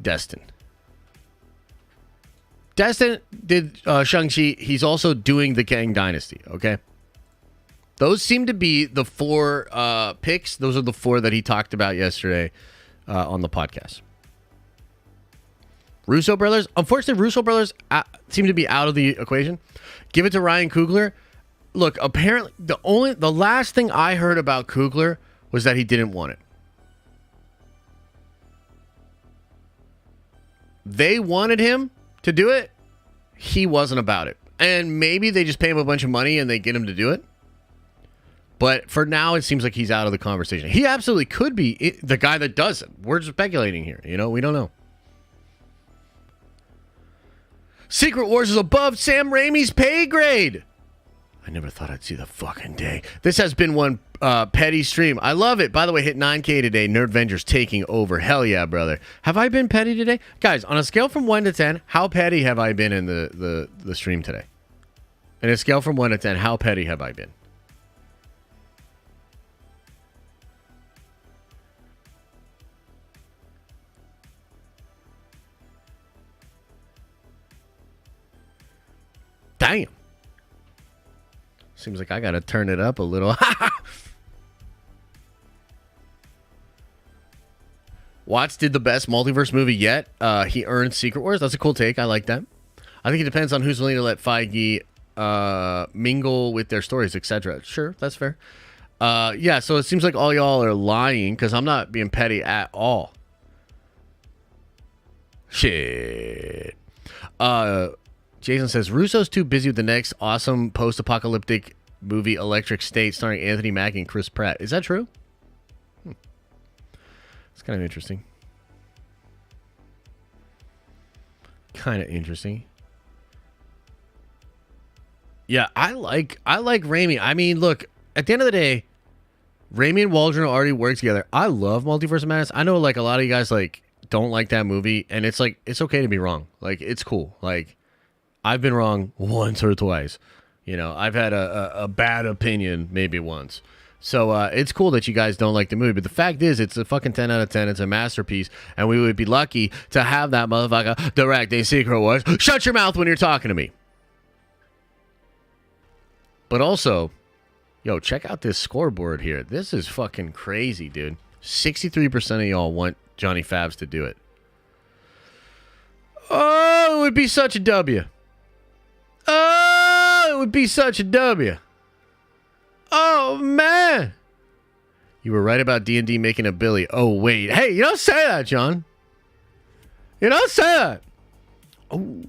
Destin. Destin did Shang-Chi. He's also doing the Kang Dynasty, okay? Those seem to be the 4 picks. Those are the 4 that he talked about yesterday on the podcast. Russo brothers. Unfortunately, Russo brothers seem to be out of the equation. Give it to Ryan Coogler. Look, apparently, the last thing I heard about Coogler was that he didn't want it. They wanted him to do it. He wasn't about it. And maybe they just pay him a bunch of money and they get him to do it. But for now, it seems like he's out of the conversation. He absolutely could be the guy that does it. We're speculating here. You know, we don't know. Secret Wars is above Sam Raimi's pay grade. I never thought I'd see the fucking day. This has been one petty stream. I love it. By the way, hit 9K today. Nerdvengers taking over. Hell yeah, brother. Have I been petty today? Guys, on a scale from 1 to 10, how petty have I been in the stream today? On a scale from 1 to 10, how petty have I been? Damn. Seems like I gotta turn it up a little. Watts did the best multiverse movie yet. He earned Secret Wars. That's a cool take. I like that. I think it depends on who's willing to let Feige mingle with their stories, etc. Sure, that's fair. Yeah, so it seems like all y'all are lying because I'm not being petty at all. Shit. Jason says, Russo's too busy with the next awesome post-apocalyptic movie Electric State starring Anthony Mackie and Chris Pratt. Is that true? It's kind of interesting. Kind of interesting. Yeah, I like Raimi. I mean, look, at the end of the day, Raimi and Waldron already work together. I love Multiverse of Madness. I know like a lot of you guys like don't like that movie, and it's like it's okay to be wrong. Like it's cool. Like I've been wrong once or twice. You know, I've had a bad opinion maybe once. So it's cool that you guys don't like the movie. But the fact is, it's a fucking 10 out of 10. It's a masterpiece. And we would be lucky to have that motherfucker direct a Secret Wars. Shut your mouth when you're talking to me. But also, yo, check out this scoreboard here. This is fucking crazy, dude. 63% of y'all want Johnny Favs to do it. Oh, it would be such a W. Oh! would be such a W. Oh, man. You were right about D&D making a Billy. Oh, wait. Hey, you don't say that, John. You don't say that. Oh.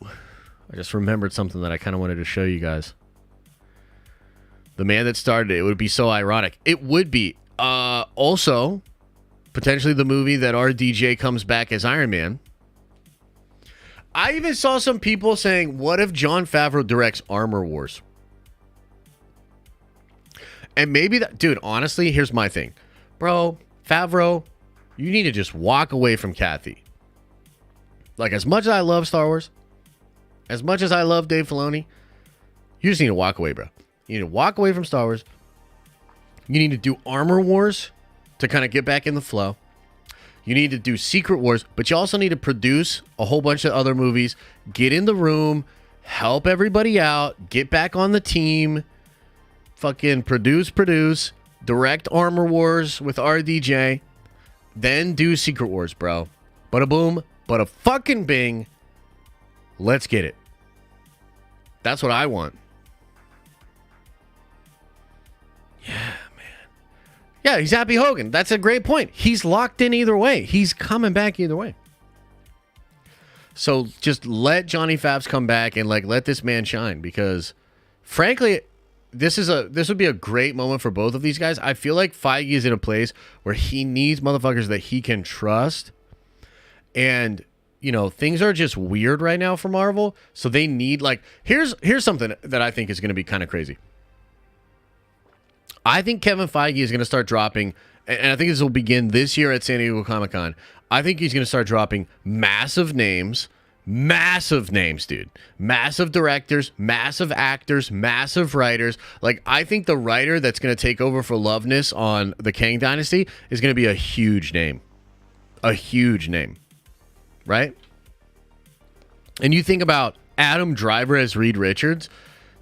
I just remembered something that I kind of wanted to show you guys. The man that started it would be so ironic. It would be. Also, potentially the movie that RDJ comes back as Iron Man. I even saw some people saying, what if Jon Favreau directs Armor Wars? And maybe that... Dude, honestly, here's my thing. Bro, Favreau, you need to just walk away from Kathy. Like, as much as I love Star Wars, as much as I love Dave Filoni, you just need to walk away, bro. You need to walk away from Star Wars. You need to do Armor Wars to kind of get back in the flow. You need to do Secret Wars, but you also need to produce a whole bunch of other movies. Get in the room, help everybody out, get back on the team, fucking produce, direct Armor Wars with RDJ, then do Secret Wars, bro. Bada boom, bada fucking bing. Let's get it. That's what I want. Yeah, man. Yeah, he's Happy Hogan. That's a great point. He's locked in either way. He's coming back either way. So just let Johnny Fabs come back and like let this man shine, because frankly, this would be a great moment for both of these guys. I feel like Feige is in a place where he needs motherfuckers that he can trust. And you know, things are just weird right now for Marvel. So they need, like, here's something that I think is going to be kind of crazy. I think Kevin Feige is going to start dropping, and I think this will begin this year at San Diego Comic-Con. I think he's going to start dropping massive names, dude. Massive directors, massive actors, massive writers. Like, I think the writer that's going to take over for Loveness on the Kang Dynasty is going to be a huge name. A huge name. Right? And you think about Adam Driver as Reed Richards,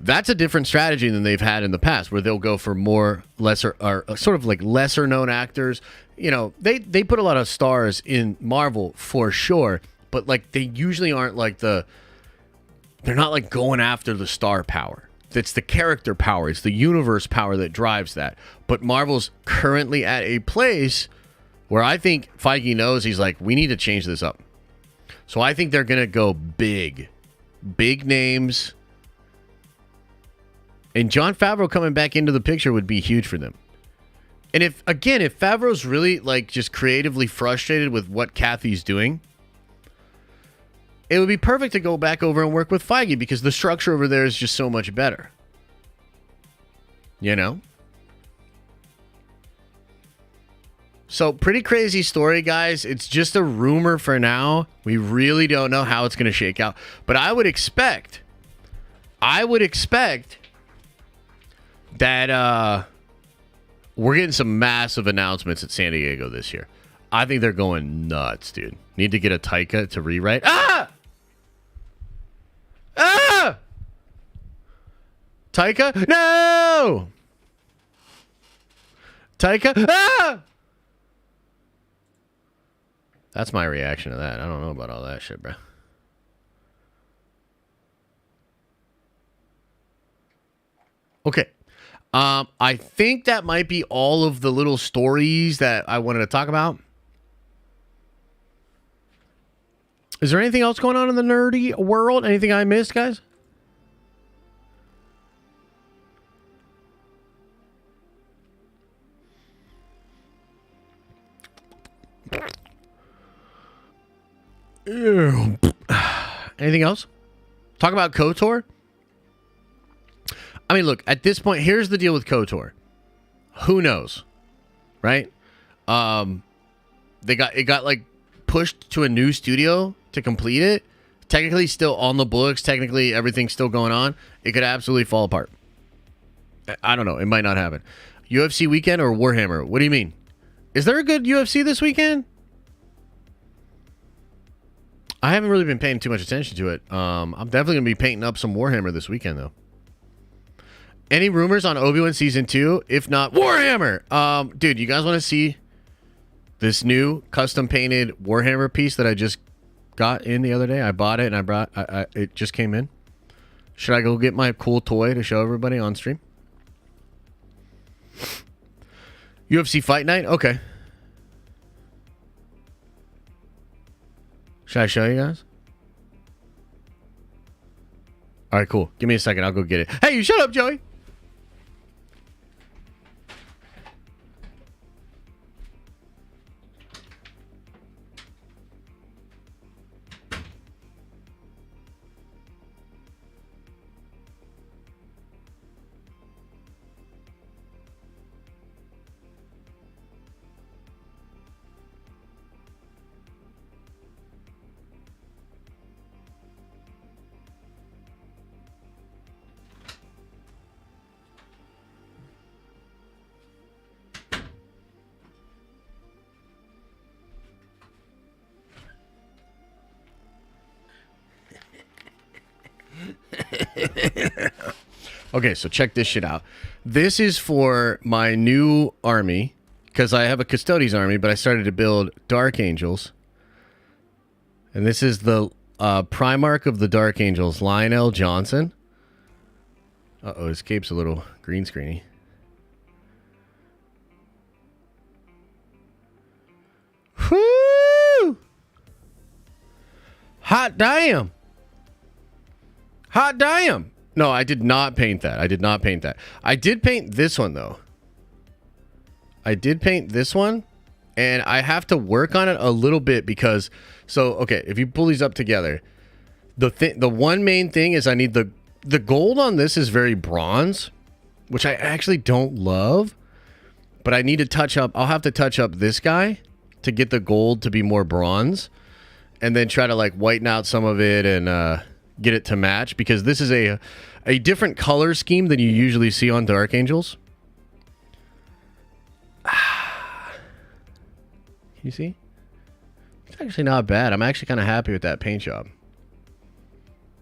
that's a different strategy than they've had in the past, where they'll go for more lesser, or sort of like lesser known actors. You know, they put a lot of stars in Marvel for sure, but like they usually aren't like they're not like going after the star power. It's the character power, it's the universe power that drives that. But Marvel's currently at a place where I think Feige knows, he's like, we need to change this up. So I think they're going to go big names. And Jon Favreau coming back into the picture would be huge for them. And if Favreau's really like just creatively frustrated with what Kathy's doing, it would be perfect to go back over and work with Feige, because the structure over there is just so much better. You know? So, pretty crazy story, guys. It's just a rumor for now. We really don't know how it's going to shake out. But I would expect that we're getting some massive announcements at San Diego this year. I think they're going nuts, dude. Need to get a Taika to rewrite. Ah! Ah! Taika? No! Taika? Ah! That's my reaction to that. I don't know about all that shit, bro. Okay. I think that might be all of the little stories that I wanted to talk about. Is there anything else going on in the nerdy world? Anything I missed, guys? Ew. Anything else? Talk about KOTOR? I mean, look, at this point, here's the deal with KOTOR. Who knows? Right? It got like pushed to a new studio to complete it. Technically still on the books, technically everything's still going on. It could absolutely fall apart. I don't know. It might not happen. UFC weekend or Warhammer? What do you mean? Is there a good UFC this weekend? I haven't really been paying too much attention to it. I'm definitely going to be painting up some Warhammer this weekend, though. Any rumors on Obi-Wan Season 2? If not, Warhammer! Dude, you guys want to see this new custom-painted Warhammer piece that I just got in the other day? I bought it, and it just came in. Should I go get my cool toy to show everybody on stream? UFC Fight Night? Okay. Should I show you guys? All right, cool. Give me a second. I'll go get it. Hey, you shut up, Joey. Okay, so check this shit out. This is for my new army, because I have a Custodes army, but I started to build Dark Angels. And this is the Primarch of the Dark Angels, Lionel Johnson. Uh-oh, his cape's a little green screeny. Whoo! Hot damn! Hot damn! No, I did not paint that. I did not paint that. I did paint this one, though. I did paint this one, and I have to work on it a little bit because... So, okay, if you pull these up together, the one main thing is I need the gold on this is very bronze, which I actually don't love, but I need to touch up... I'll have to touch up this guy to get the gold to be more bronze, and then try to, like, whiten out some of it and... get it to match, because this is a different color scheme than you usually see on Dark Angels. Can you see? It's actually not bad. I'm actually kind of happy with that paint job.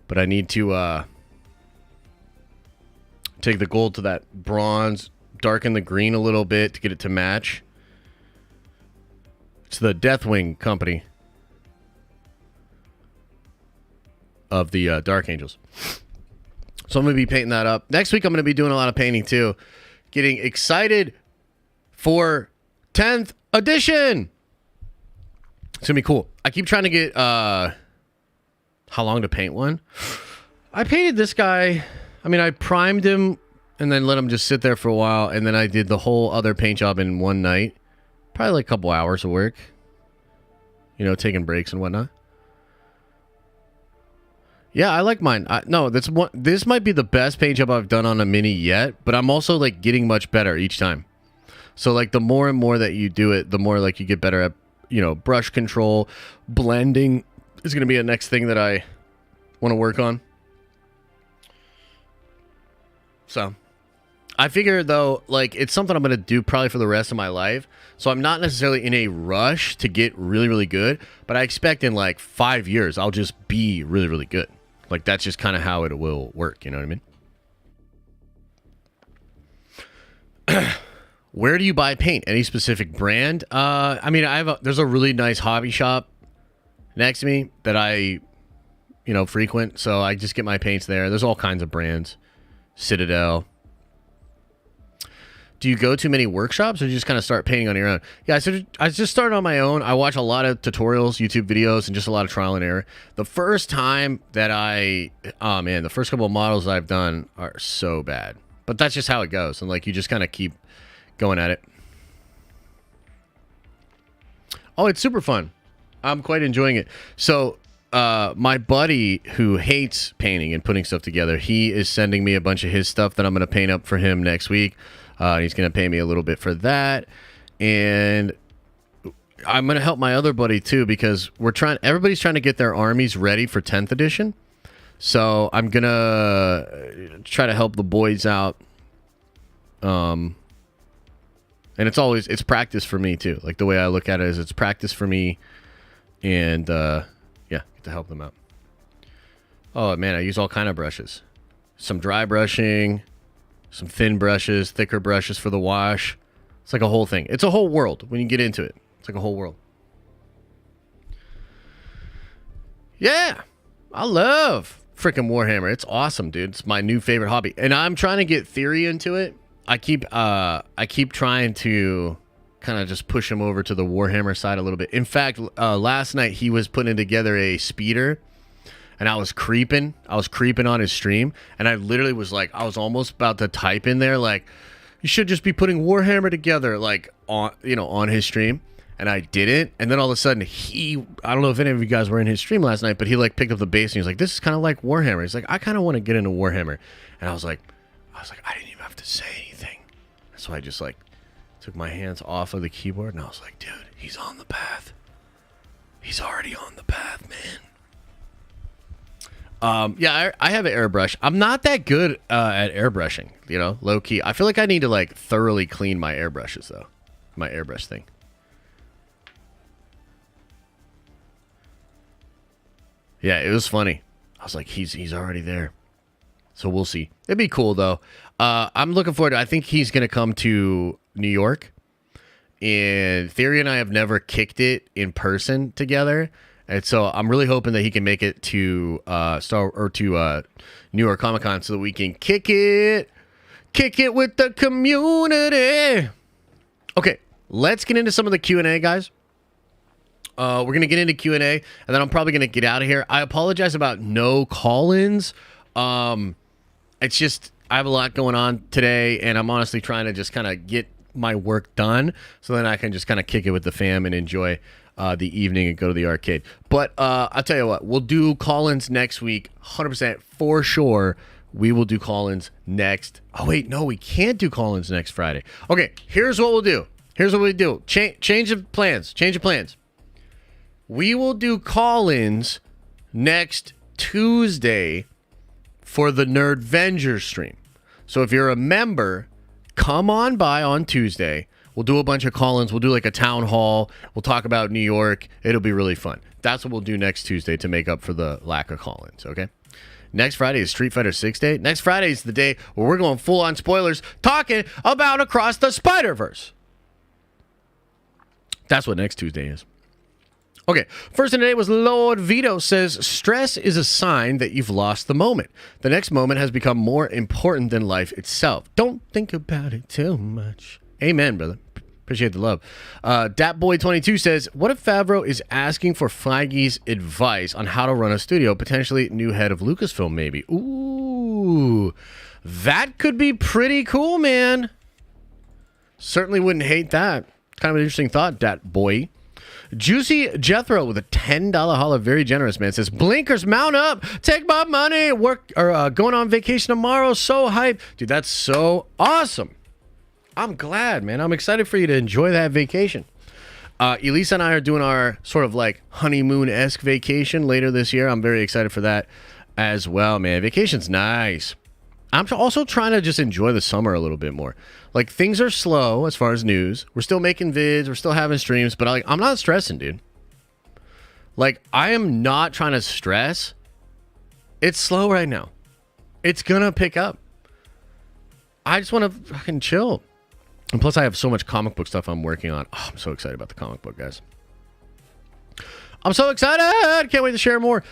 But I need to take the gold to that bronze, darken the green a little bit to get it to match. It's the Deathwing company of the Dark Angels. So I'm going to be painting that up. Next week, I'm going to be doing a lot of painting, too. Getting excited for 10th edition. It's going to be cool. I keep trying to get... how long to paint one? I painted this guy... I mean, I primed him and then let him just sit there for a while. And then I did the whole other paint job in one night. Probably like a couple hours of work. You know, taking breaks and whatnot. Yeah, I like mine. This might be the best paint job I've done on a mini yet, but I'm also like getting much better each time. So like the more and more that you do it, the more like you get better at, you know, brush control. Blending is going to be a next thing that I want to work on. So I figure though, like it's something I'm going to do probably for the rest of my life. So I'm not necessarily in a rush to get really, really good, but I expect in like 5 years, I'll just be really, really good. Like, that's just kind of how it will work. You know what I mean? Where do you buy paint? Any specific brand? I mean, there's a really nice hobby shop next to me that I, you know, frequent. So I just get my paints there. There's all kinds of brands. Citadel. Do you go to many workshops or you just kind of start painting on your own? Yeah, I just started on my own. I watch a lot of tutorials, YouTube videos, and just a lot of trial and error. The first time that the first couple of models I've done are so bad. But that's just how it goes. And like, you just kind of keep going at it. Oh, it's super fun. I'm quite enjoying it. So, my buddy who hates painting and putting stuff together, he is sending me a bunch of his stuff that I'm going to paint up for him next week. He's going to pay me a little bit for that. And I'm going to help my other buddy too, because everybody's trying to get their armies ready for 10th edition. So I'm going to try to help the boys out. And it's practice for me too. Like the way I look at it is it's practice for me and, yeah, get to help them out. Oh man, I use all kind of brushes. Some dry brushing, some thin brushes, thicker brushes for the wash. It's like a whole thing. It's a whole world when you get into it. It's like a whole world. Yeah, I love freaking Warhammer. It's awesome, dude. It's my new favorite hobby, and I'm trying to get Theory into it. I keep trying to kind of just push him over to the Warhammer side a little bit. In fact, last night he was putting together a speeder, and I was creeping on his stream, and I literally was like, I was almost about to type in there like, you should just be putting Warhammer together, like on his stream. And I didn't. And then all of a sudden I don't know if any of you guys were in his stream last night, but he like picked up the bass and he was like, this is kind of like Warhammer. He's like, I kind of want to get into Warhammer. And I was like, I didn't even have to say anything. So I just like took my hands off of the keyboard and I was like, dude, he's on the path. He's already on the path, man. Yeah, I have an airbrush. I'm not that good at airbrushing, low key. I feel like I need to like thoroughly clean my airbrushes though. My airbrush thing. Yeah, it was funny. I was like, he's already there. So we'll see. It'd be cool though. I'm looking forward to I think he's gonna come to New York. And Theory and I have never kicked it in person together. And so I'm really hoping that he can make it to New York Comic Con so that we can kick it with the community. Okay, let's get into some of the Q&A, guys. We're going to get into Q&A, and then I'm probably going to get out of here. I apologize about no call-ins. It's just I have a lot going on today, and I'm honestly trying to just kind of get my work done so then I can just kind of kick it with the fam and enjoy the evening and go to the arcade. But I'll tell you what, we'll do call-ins next week, 100% for sure. We will do call-ins next. Oh, wait, no, we can't do call-ins next Friday. Okay, here's what we'll do. Change of plans. We will do call-ins next Tuesday for the Nerdvengers stream. So if you're a member, come on by on Tuesday. We'll do a bunch of call-ins. We'll do like a town hall. We'll talk about New York. It'll be really fun. That's what we'll do next Tuesday to make up for the lack of call-ins, okay? Next Friday is Street Fighter 6 Day. Next Friday is the day where we're going full-on spoilers talking about Across the Spider-Verse. That's what next Tuesday is. Okay, first in today was Lord Vito says, stress is a sign that you've lost the moment. The next moment has become more important than life itself. Don't think about it too much. Amen, brother. Appreciate the love. Datboy22 says, what if Favreau is asking for Feige's advice on how to run a studio, potentially new head of Lucasfilm maybe? Ooh, that could be pretty cool, man. Certainly wouldn't hate that. Kind of an interesting thought, Datboy. Juicy Jethro with a $10 holla, very generous, man, says, blinkers, mount up, take my money, going on vacation tomorrow, so hype. Dude, that's so awesome. I'm glad, man. I'm excited for you to enjoy that vacation. Elisa and I are doing our sort of like honeymoon-esque vacation later this year. I'm very excited for that as well, man. Vacation's nice. I'm also trying to just enjoy the summer a little bit more. Like, things are slow as far as news. We're still making vids. We're still having streams. But I'm not stressing, dude. Like, I am not trying to stress. It's slow right now. It's going to pick up. I just want to fucking chill. And plus, I have so much comic book stuff I'm working on. Oh, I'm so excited about the comic book, guys. I'm so excited. Can't wait to share more.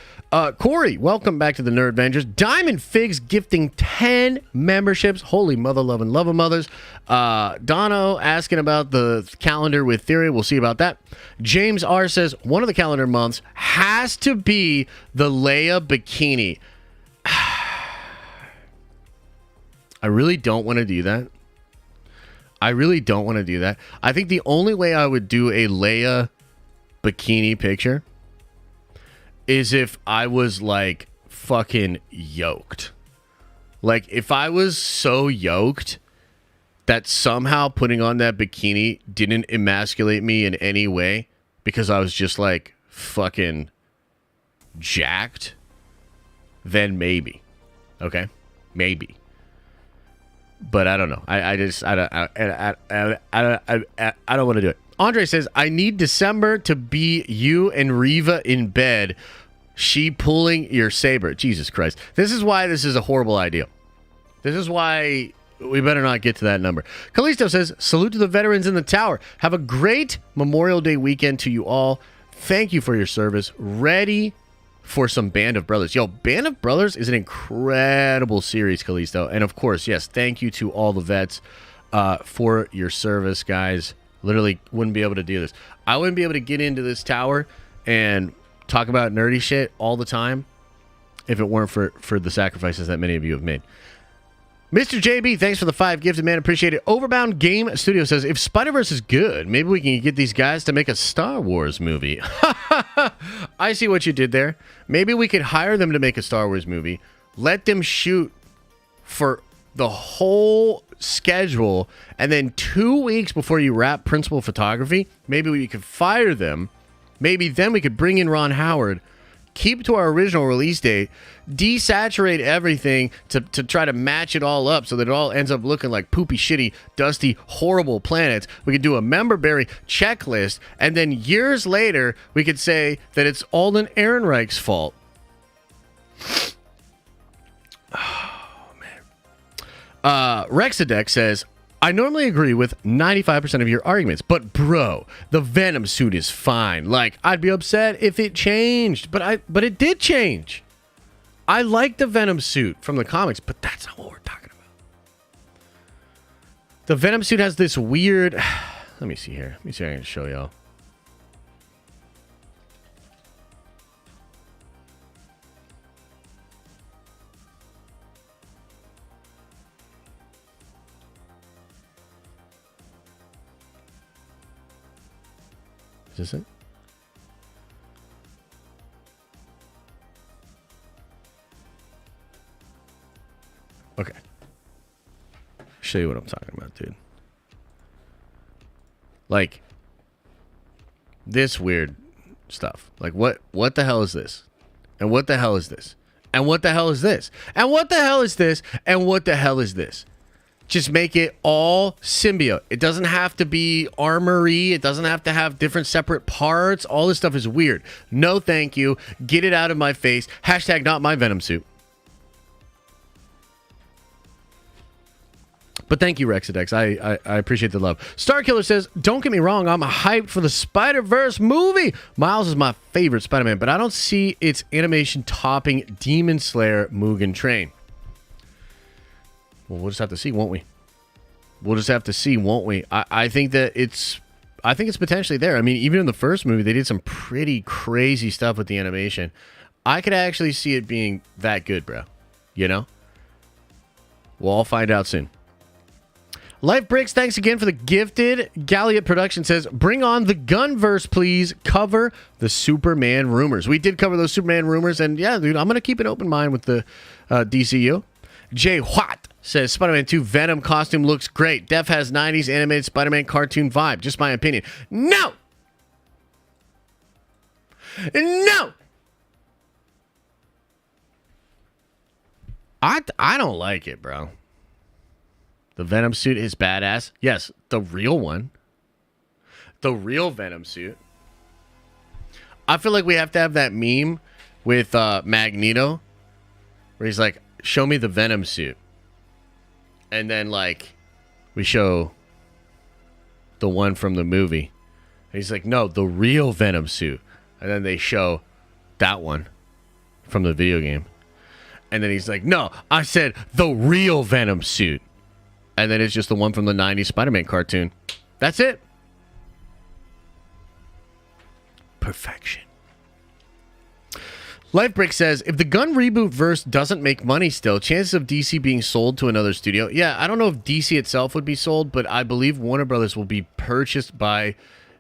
Corey, welcome back to the Nerdvengers. Diamond Figs gifting 10 memberships. Holy mother loving love of mothers. Dono asking about the calendar with Theory. We'll see about that. James R says one of the calendar months has to be the Leia bikini. I really don't want to do that. I think the only way I would do a Leia bikini picture is if I was like fucking yoked. Like, if I was so yoked that somehow putting on that bikini didn't emasculate me in any way because I was just like fucking jacked, then maybe. Okay? Maybe. But I don't know. I don't want to do it. Andre says, I need December to be you and Riva in bed. She pulling your saber. Jesus Christ. This is why this is a horrible idea. This is why we better not get to that number. Callisto says, salute to the veterans in the tower. Have a great Memorial Day weekend to you all. Thank you for your service. Ready for some Band of Brothers. Yo, Band of Brothers is an incredible series, Kalisto. And of course, yes, thank you to all the vets for your service, guys. Literally wouldn't be able to do this. I wouldn't be able to get into this tower and talk about nerdy shit all the time if it weren't for the sacrifices that many of you have made. Mr. JB, thanks for the 5 gifted, man. Appreciate it. Overbound Game Studio says, if Spider-Verse is good, maybe we can get these guys to make a Star Wars movie. I see what you did there. Maybe we could hire them to make a Star Wars movie, let them shoot for the whole schedule, and then 2 weeks before you wrap principal photography, maybe we could fire them. Maybe then we could bring in Ron Howard, keep to our original release date, desaturate everything to try to match it all up so that it all ends up looking like poopy, shitty, dusty, horrible planets. We could do a member-berry checklist, and then years later, we could say that it's Alden Ehrenreich's fault. Oh, man. Rexadex says, I normally agree with 95% of your arguments, but bro, the Venom suit is fine. Like, I'd be upset if it changed, but it did change. I like the Venom suit from the comics, but that's not what we're talking about. The Venom suit has this weird... Let me see here. Let me see if I can show y'all. Is it? Okay. Show you what I'm talking about, dude. Like this weird stuff. Like what the hell is this? And what the hell is this? And what the hell is this? And what the hell is this? And what the hell is this? Just make it all symbiote. It doesn't have to be armory. It doesn't have to have different separate parts. All this stuff is weird. No, thank you. Get it out of my face. Hashtag not my Venom suit. But thank you, Rexadex. I appreciate the love. Starkiller says, don't get me wrong. I'm hyped for the Spider-Verse movie. Miles is my favorite Spider-Man, but I don't see its animation topping Demon Slayer Mugen Train. Well, we'll just have to see, won't we? We'll just have to see, won't we? I think that it's potentially there. I mean, even in the first movie, they did some pretty crazy stuff with the animation. I could actually see it being that good, bro. You know? We'll all find out soon. Life Bricks, thanks again for the gifted. Galliot Production says, bring on the Gunverse, please. Cover the Superman rumors. We did cover those Superman rumors, and yeah, dude, I'm going to keep an open mind with the DCU. Jay Watt says, Spider-Man 2 Venom costume looks great. Def has 90s animated Spider-Man cartoon vibe. Just my opinion. No! No! I don't like it, bro. The Venom suit is badass. Yes, the real one. The real Venom suit. I feel like we have to have that meme with Magneto where he's like, show me the Venom suit. And then, like, we show the one from the movie. And he's like, no, the real Venom suit. And then they show that one from the video game. And then he's like, no, I said the real Venom suit. And then it's just the one from the 90s Spider-Man cartoon. That's it. Perfection. Lifebreak says, if the Gun reboot verse doesn't make money still, chances of DC being sold to another studio. Yeah, I don't know if DC itself would be sold, but I believe Warner Brothers will be purchased by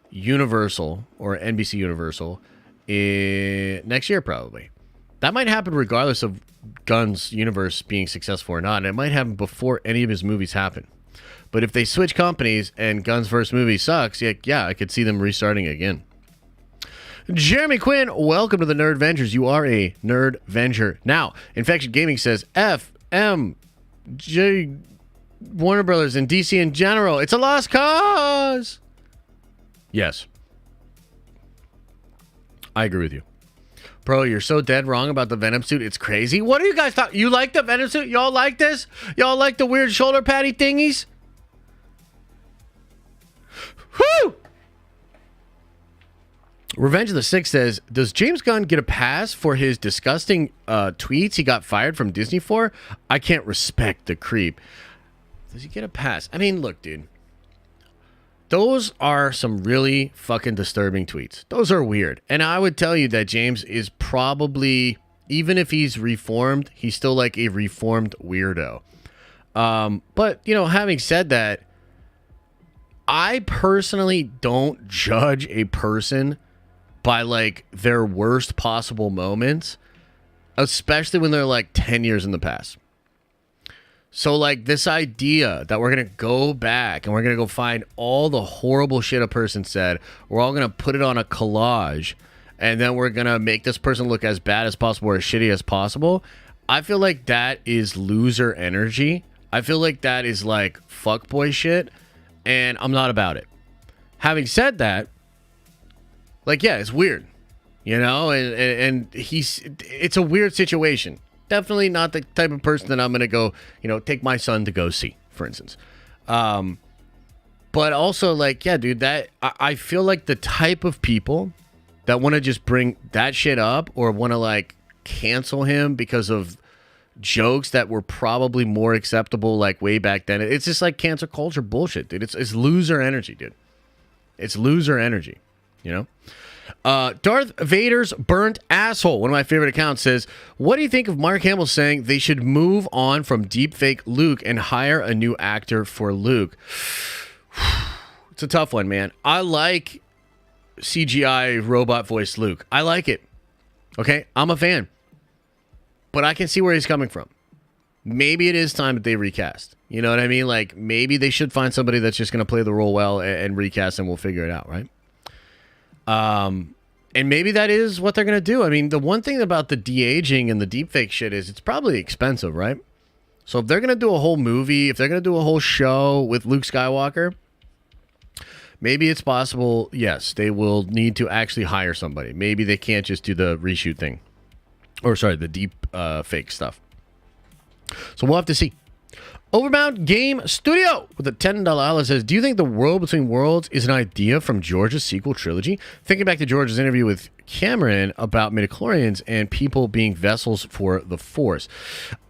Universal or NBC Universal next year, probably. That might happen regardless of Gunn's universe being successful or not. And it might happen before any of his movies happen. But if they switch companies and Gunn's first movie sucks, yeah, I could see them restarting again. Jeremy Quinn, welcome to the Nerd Vengers. You are a Nerd Venger. Now, Infection Gaming says, FMJ Warner Brothers and DC in general, it's a lost cause. Yes. I agree with you. Bro, you're so dead wrong about the Venom suit. It's crazy. What do you guys thought? You like the Venom suit? Y'all like this? Y'all like the weird shoulder patty thingies? Whoo! Revenge of the Six says, does James Gunn get a pass for his disgusting tweets he got fired from Disney for? I can't respect the creep. Does he get a pass? I mean, look, dude. Those are some really fucking disturbing tweets. Those are weird. And I would tell you that James is probably, even if he's reformed, he's still like a reformed weirdo. But, you know, having said that, I personally don't judge a person by like their worst possible moments, especially when they're like 10 years in the past. So like this idea that we're going to go back and we're going to go find all the horrible shit a person said, we're all going to put it on a collage, and then we're going to make this person look as bad as possible or as shitty as possible. I feel like that is loser energy. I feel like that is like fuckboy shit, and I'm not about it. Having said that, like, yeah, it's weird, you know, and it's a weird situation. Definitely not the type of person that I'm going to go, you know, take my son to go see, for instance. But also, like, yeah, dude, that I feel like the type of people that want to just bring that shit up or want to, like, cancel him because of jokes that were probably more acceptable, like, way back then. It's just, like, cancel culture bullshit, dude. It's loser energy, dude. It's loser energy, you know? Darth Vader's burnt asshole, one of my favorite accounts, says, what do you think of Mark Hamill saying they should move on from deepfake Luke and hire a new actor for Luke? It's a tough one, man. I like CGI robot voice Luke. I like it. Okay, I'm a fan. But I can see where he's coming from. Maybe it is time that they recast. You know what I mean? Like, maybe they should find somebody that's just going to play the role well and recast, and we'll figure it out, right? And maybe that is what they're going to do. I mean, the one thing about the de-aging and the deepfake shit is it's probably expensive, right? So if they're going to do a whole movie, if they're going to do a whole show with Luke Skywalker, maybe it's possible, yes, they will need to actually hire somebody. Maybe they can't just do the reshoot thing. Or, sorry, the deep fake stuff. So we'll have to see. Overbound Game Studio with a $10 says, do you think The World Between Worlds is an idea from George's sequel trilogy? Thinking back to George's interview with Cameron about midichlorians and people being vessels for the Force.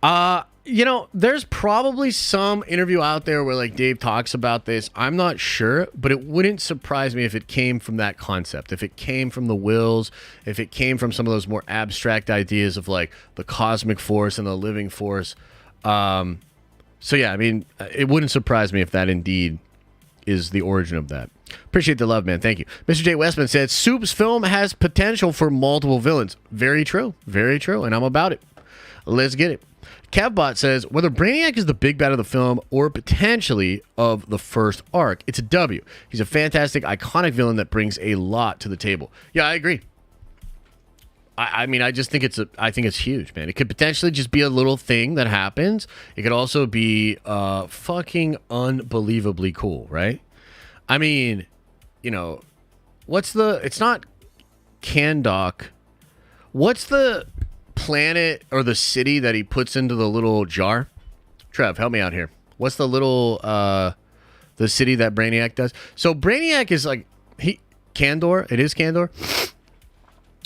You know, there's probably some interview out there where like Dave talks about this. I'm not sure, but it wouldn't surprise me if it came from that concept. If it came from the wills, if it came from some of those more abstract ideas of like the cosmic force and the living force. So, yeah, I mean, it wouldn't surprise me if that indeed is the origin of that. Appreciate the love, man. Thank you. Mr. J. Westman said, Soup's film has potential for multiple villains. Very true. Very true. And I'm about it. Let's get it. Kevbot says, whether Brainiac is the big bad of the film or potentially of the first arc, it's a W. He's a fantastic, iconic villain that brings a lot to the table. Yeah, I agree. I mean, I just think I think it's huge, man. It could potentially just be a little thing that happens. It could also be fucking unbelievably cool, right? I mean, you know, it's not Kandok. What's the planet or the city that he puts into the little jar? Trev, help me out here. What's the little, the city that Brainiac does? So Brainiac is like, Kandor. It is Kandor.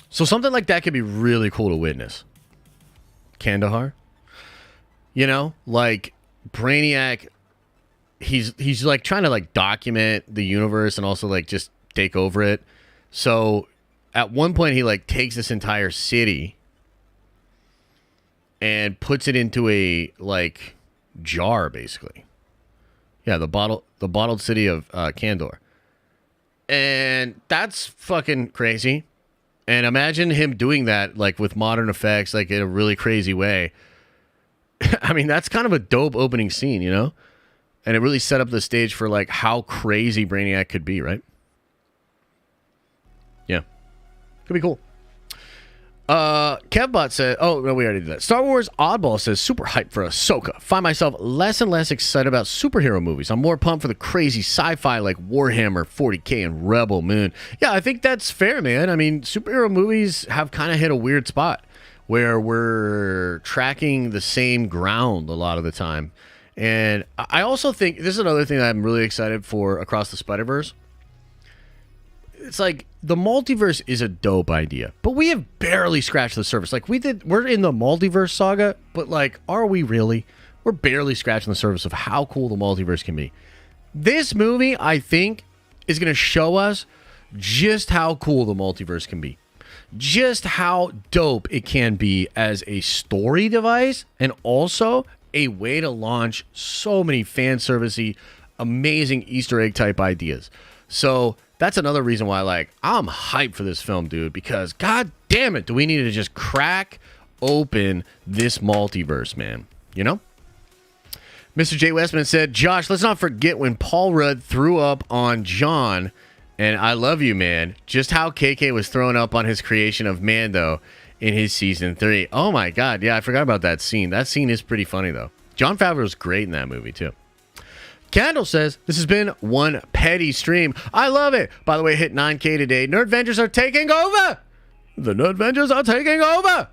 So something like that could be really cool to witness. Kandahar. You know, like Brainiac, he's like trying to like document the universe and also like just take over it. So at one point he like takes this entire city and puts it into a like jar, basically. Yeah, the bottled city of Kandor. And that's fucking crazy. And imagine him doing that, like, with modern effects, like, in a really crazy way. I mean, that's kind of a dope opening scene, you know? And it really set up the stage for, like, how crazy Brainiac could be, right? Yeah. Could be cool. Kevbot said, oh, no, we already did that. Star Wars Oddball says, super hyped for Ahsoka. Find myself less and less excited about superhero movies. I'm more pumped for the crazy sci-fi like Warhammer 40K and Rebel Moon. Yeah, I think that's fair, man. I mean, superhero movies have kind of hit a weird spot where we're tracking the same ground a lot of the time. And I also think, this is another thing that I'm really excited for Across the Spider-Verse. it's like the multiverse is a dope idea, but we have barely scratched the surface. Like we're in the multiverse saga, but like, are we really? We're barely scratching the surface of how cool the multiverse can be. This movie, I think, is going to show us just how cool the multiverse can be. Just how dope it can be as a story device and also a way to launch so many fan servicey, amazing Easter egg type ideas. So that's another reason why, like, I'm hyped for this film, dude, because god damn it, do we need to just crack open this multiverse, man? You know? Mr. J. Westman said, Josh, let's not forget when Paul Rudd threw up on John, and I love you, man. Just how KK was throwing up on his creation of Mando in his season 3. Oh my god, yeah, I forgot about that scene. That scene is pretty funny, though. Jon Favreau's great in that movie, too. Candle says, this has been one petty stream. I love it. By the way, hit 9K today. Nerdvengers are taking over. The Nerdvengers are taking over.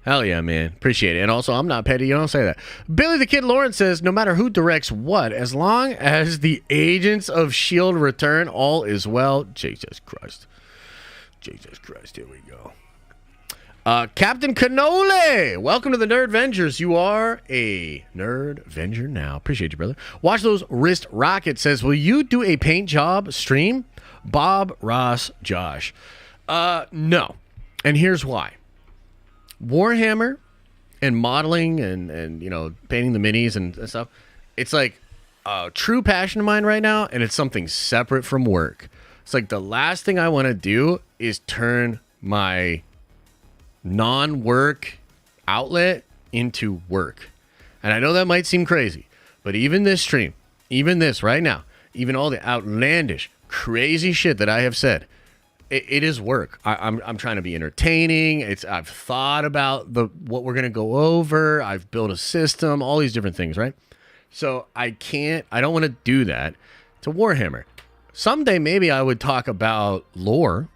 Hell yeah, man. Appreciate it. And also, I'm not petty. You don't say that. Billy the Kid Lawrence says, no matter who directs what, as long as the Agents of S.H.I.E.L.D. return, all is well. Jesus Christ. Jesus Christ. Here we go. Captain Cannoli, welcome to the Nerdvengers. You are a Nerdvenger now. Appreciate you, brother. Watch those wrist rockets says, will you do a paint job stream? Bob Ross Josh. No. And here's why. Warhammer and modeling and you know, painting the minis and stuff, it's like a true passion of mine right now, and it's something separate from work. It's like the last thing I want to do is turn my non-work outlet into work. And I know that might seem crazy, but even this stream, even this right now, even all the outlandish, crazy shit that I have said, it is work. I'm trying to be entertaining. I've thought about what we're gonna go over. I've built a system, all these different things, right? So I don't want to do that to Warhammer. Someday maybe I would talk about lore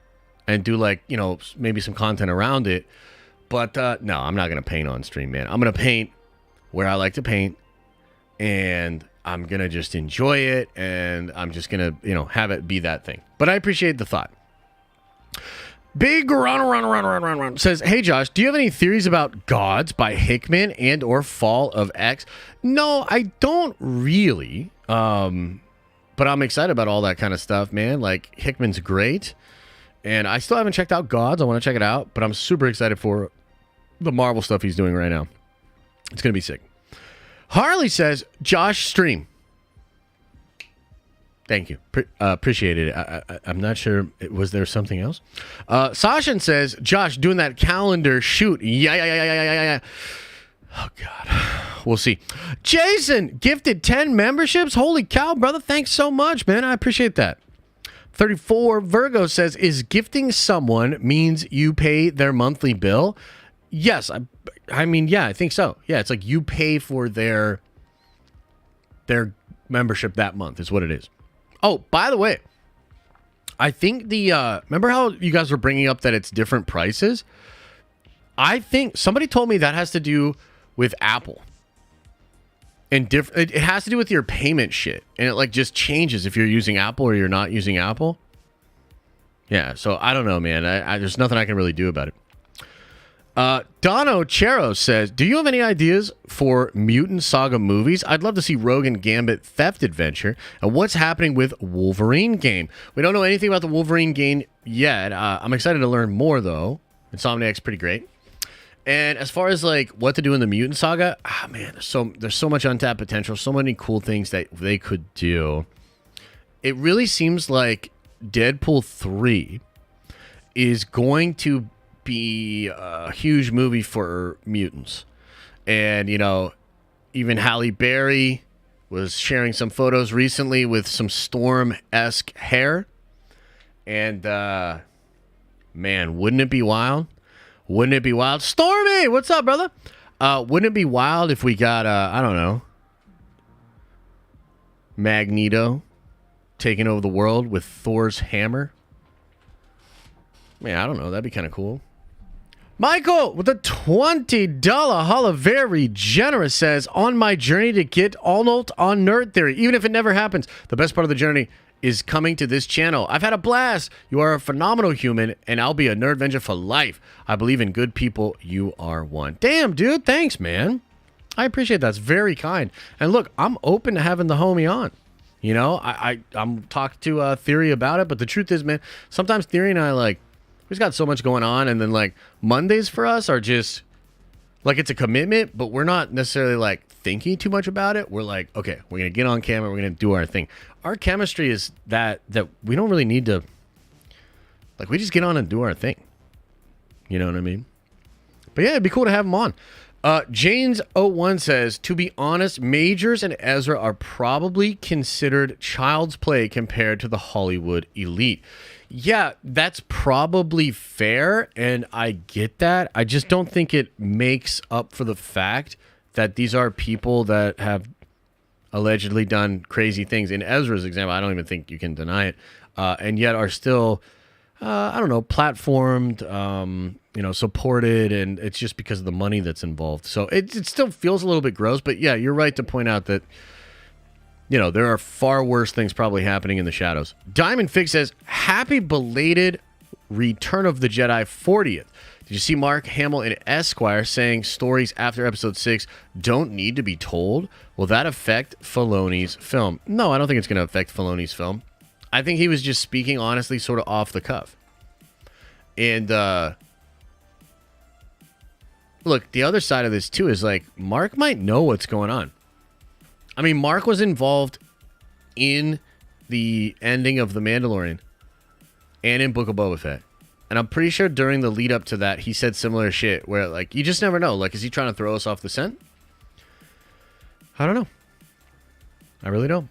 and do, like, you know, maybe some content around it. But no, I'm not gonna paint on stream, man. I'm gonna paint where I like to paint, and I'm gonna just enjoy it, and I'm just gonna, you know, have it be that thing. But I appreciate the thought. Big run says, hey Josh, do you have any theories about Gods by Hickman and or Fall of X? No, I don't really. But I'm excited about all that kind of stuff, man. Like, Hickman's great. And I still haven't checked out Gods. I want to check it out. But I'm super excited for the Marvel stuff he's doing right now. It's going to be sick. Harley says, Josh, stream. Thank you. Appreciate it. I'm not sure. Was there something else? Sashin says, Josh, doing that calendar shoot. Yeah. Oh, God. We'll see. Jason gifted 10 memberships. Holy cow, brother. Thanks so much, man. I appreciate that. 34 Virgo says, is gifting someone means you pay their monthly bill? Yes. I mean, yeah, I think so. Yeah, it's like you pay for their membership that month is what it is. Oh, by the way, I think remember how you guys were bringing up that it's different prices? I think somebody told me that has to do with Apple. And it has to do with your payment shit. And it, like, just changes if you're using Apple or you're not using Apple. Yeah, so I don't know, man. There's nothing I can really do about it. Dono Chero says, do you have any ideas for Mutant Saga movies? I'd love to see Rogue and Gambit Theft Adventure. And what's happening with Wolverine game? We don't know anything about the Wolverine game yet. I'm excited to learn more, though. Insomniac's pretty great. And as far as, like, what to do in the Mutant Saga, man, there's so much untapped potential, so many cool things that they could do. It really seems like Deadpool 3 is going to be a huge movie for mutants. And, you know, even Halle Berry was sharing some photos recently with some Storm-esque hair. And, man, wouldn't it be wild? Wouldn't it be wild? Stormy, what's up, brother? Wouldn't it be wild if we got, I don't know, Magneto taking over the world with Thor's hammer? Man, I don't know. That'd be kind of cool. Michael with a $20 holla, very generous, says, on my journey to get Arnold on Nerd Theory, even if it never happens, the best part of the journey is coming to this channel. I've had a blast. You are a phenomenal human, and I'll be a Nerdvenger for life. I believe in good people. You are one. Damn, dude. Thanks, man. I appreciate that. It's very kind. And look, I'm open to having the homie on. You know, I'm talking to Theory about it, but the truth is, man, sometimes Theory and I, like, we've got so much going on, and then, like, Mondays for us are just, like, it's a commitment, but we're not necessarily, like, thinking too much about it. We're like, okay, we're going to get on camera, we're going to do our thing. Our chemistry is that we don't really need to, like, we just get on and do our thing. You know what I mean? But yeah, it'd be cool to have him on. Janes01 says, to be honest, Majors and Ezra are probably considered child's play compared to the Hollywood elite. Yeah, that's probably fair, and I get that. I just don't think it makes up for the fact that these are people that have allegedly done crazy things. In Ezra's example, I don't even think you can deny it, and yet are still, I don't know, platformed, supported, and it's just because of the money that's involved. So it still feels a little bit gross, but yeah, you're right to point out that, there are far worse things probably happening in the shadows. Diamond Fig says, happy belated Return of the Jedi 40th. Did you see Mark Hamill in Esquire saying stories after episode 6 don't need to be told? Will that affect Filoni's film? No, I don't think it's going to affect Filoni's film. I think he was just speaking honestly, sort of off the cuff. And, look, the other side of this, too, is, like, Mark might know what's going on. I mean, Mark was involved in the ending of The Mandalorian and in Book of Boba Fett. And I'm pretty sure during the lead up to that, he said similar shit where, like, you just never know. Like, is he trying to throw us off the scent? I don't know. I really don't.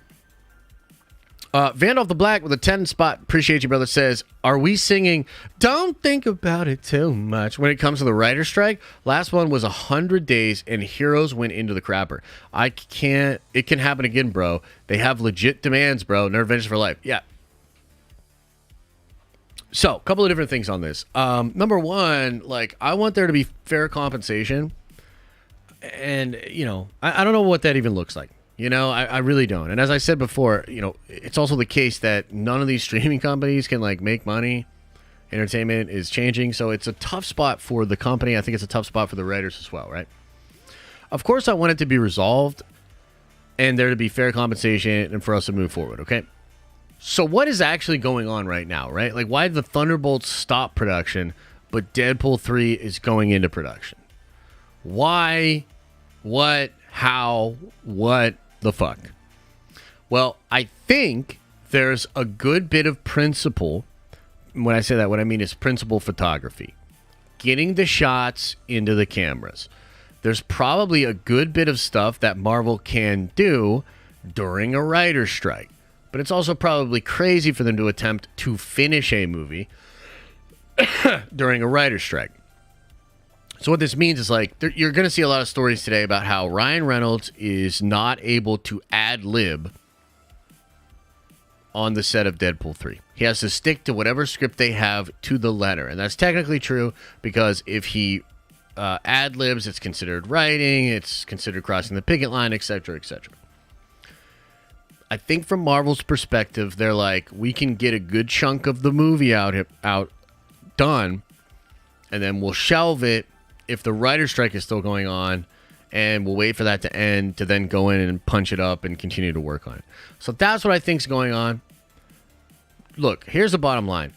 Vandal the Black with a 10 spot, appreciate you, brother, says, are we singing Don't Think About It Too Much when it comes to the writer's strike? Last one was 100 days and Heroes went into the crapper. It can happen again, bro. They have legit demands, bro. Nerdvengers for life. Yeah. So, a couple of different things on this. Number one, like, I want there to be fair compensation. And, I don't know what that even looks like. I really don't. And as I said before, it's also the case that none of these streaming companies can, like, make money. Entertainment is changing, so it's a tough spot for the company. I think it's a tough spot for the writers as well, right? Of course, I want it to be resolved and there to be fair compensation and for us to move forward, okay? So what is actually going on right now, right? Like, why did the Thunderbolts stop production, but Deadpool 3 is going into production? Why? What? How? What the fuck? Well, I think there's a good bit of principle. When I say that, what I mean is principle photography. Getting the shots into the cameras. There's probably a good bit of stuff that Marvel can do during a writer's strike. But it's also probably crazy for them to attempt to finish a movie during a writer's strike. So what this means is, like, you're going to see a lot of stories today about how Ryan Reynolds is not able to ad-lib on the set of Deadpool 3. He has to stick to whatever script they have to the letter. And that's technically true because if he ad-libs, it's considered writing, it's considered crossing the picket line, etc., etc. I think from Marvel's perspective, they're like, we can get a good chunk of the movie out done, and then we'll shelve it if the writer's strike is still going on, and we'll wait for that to end to then go in and punch it up and continue to work on it. So that's what I think's going on. Look, here's the bottom line.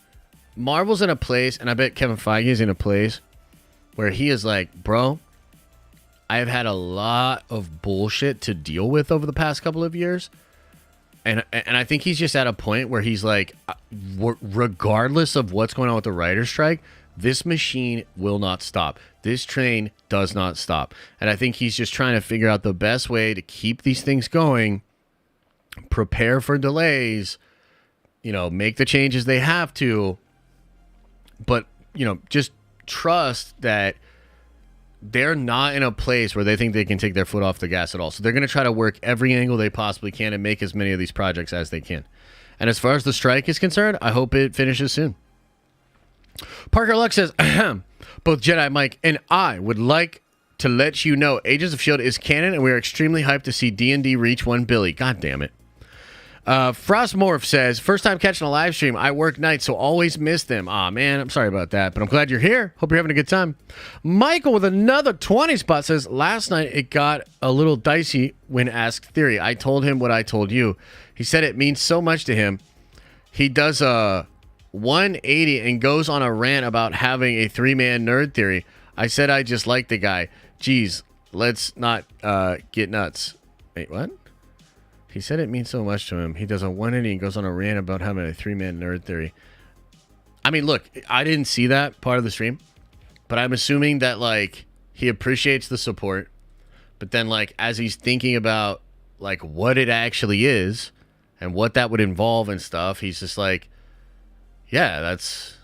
Marvel's in a place, and I bet Kevin Feige is in a place, where he is like, bro, I've had a lot of bullshit to deal with over the past couple of years. And I think he's just at a point where he's like, regardless of what's going on with the writer's strike, this machine will not stop. This train does not stop. And I think he's just trying to figure out the best way to keep these things going, prepare for delays, make the changes they have to, but, just trust that they're not in a place where they think they can take their foot off the gas at all. So they're going to try to work every angle they possibly can and make as many of these projects as they can. And as far as the strike is concerned, I hope it finishes soon. Parker Luck says, both Jedi Mike and I would like to let you know Agents of S.H.I.E.L.D. is canon, and we are extremely hyped to see D&D reach 1 billion. God damn it. Frostmorph says, first time catching a live stream. I work nights, so always miss them. Aw, man, I'm sorry about that, but I'm glad you're here. Hope you're having a good time. Michael with another 20 spot says, last night it got a little dicey when asked Theory. I told him what I told you. He said it means so much to him. He does a 180 and goes on a rant about having a 3-man nerd theory. I said I just like the guy. Geez, let's not get nuts. Wait, what? He said it means so much to him. He does a 180 and goes on a rant about having a 3-man nerd theory. I mean, look, I didn't see that part of the stream, but I'm assuming that, like, he appreciates the support, but then, like, as he's thinking about, like, what it actually is and what that would involve and stuff, he's just like, yeah, that's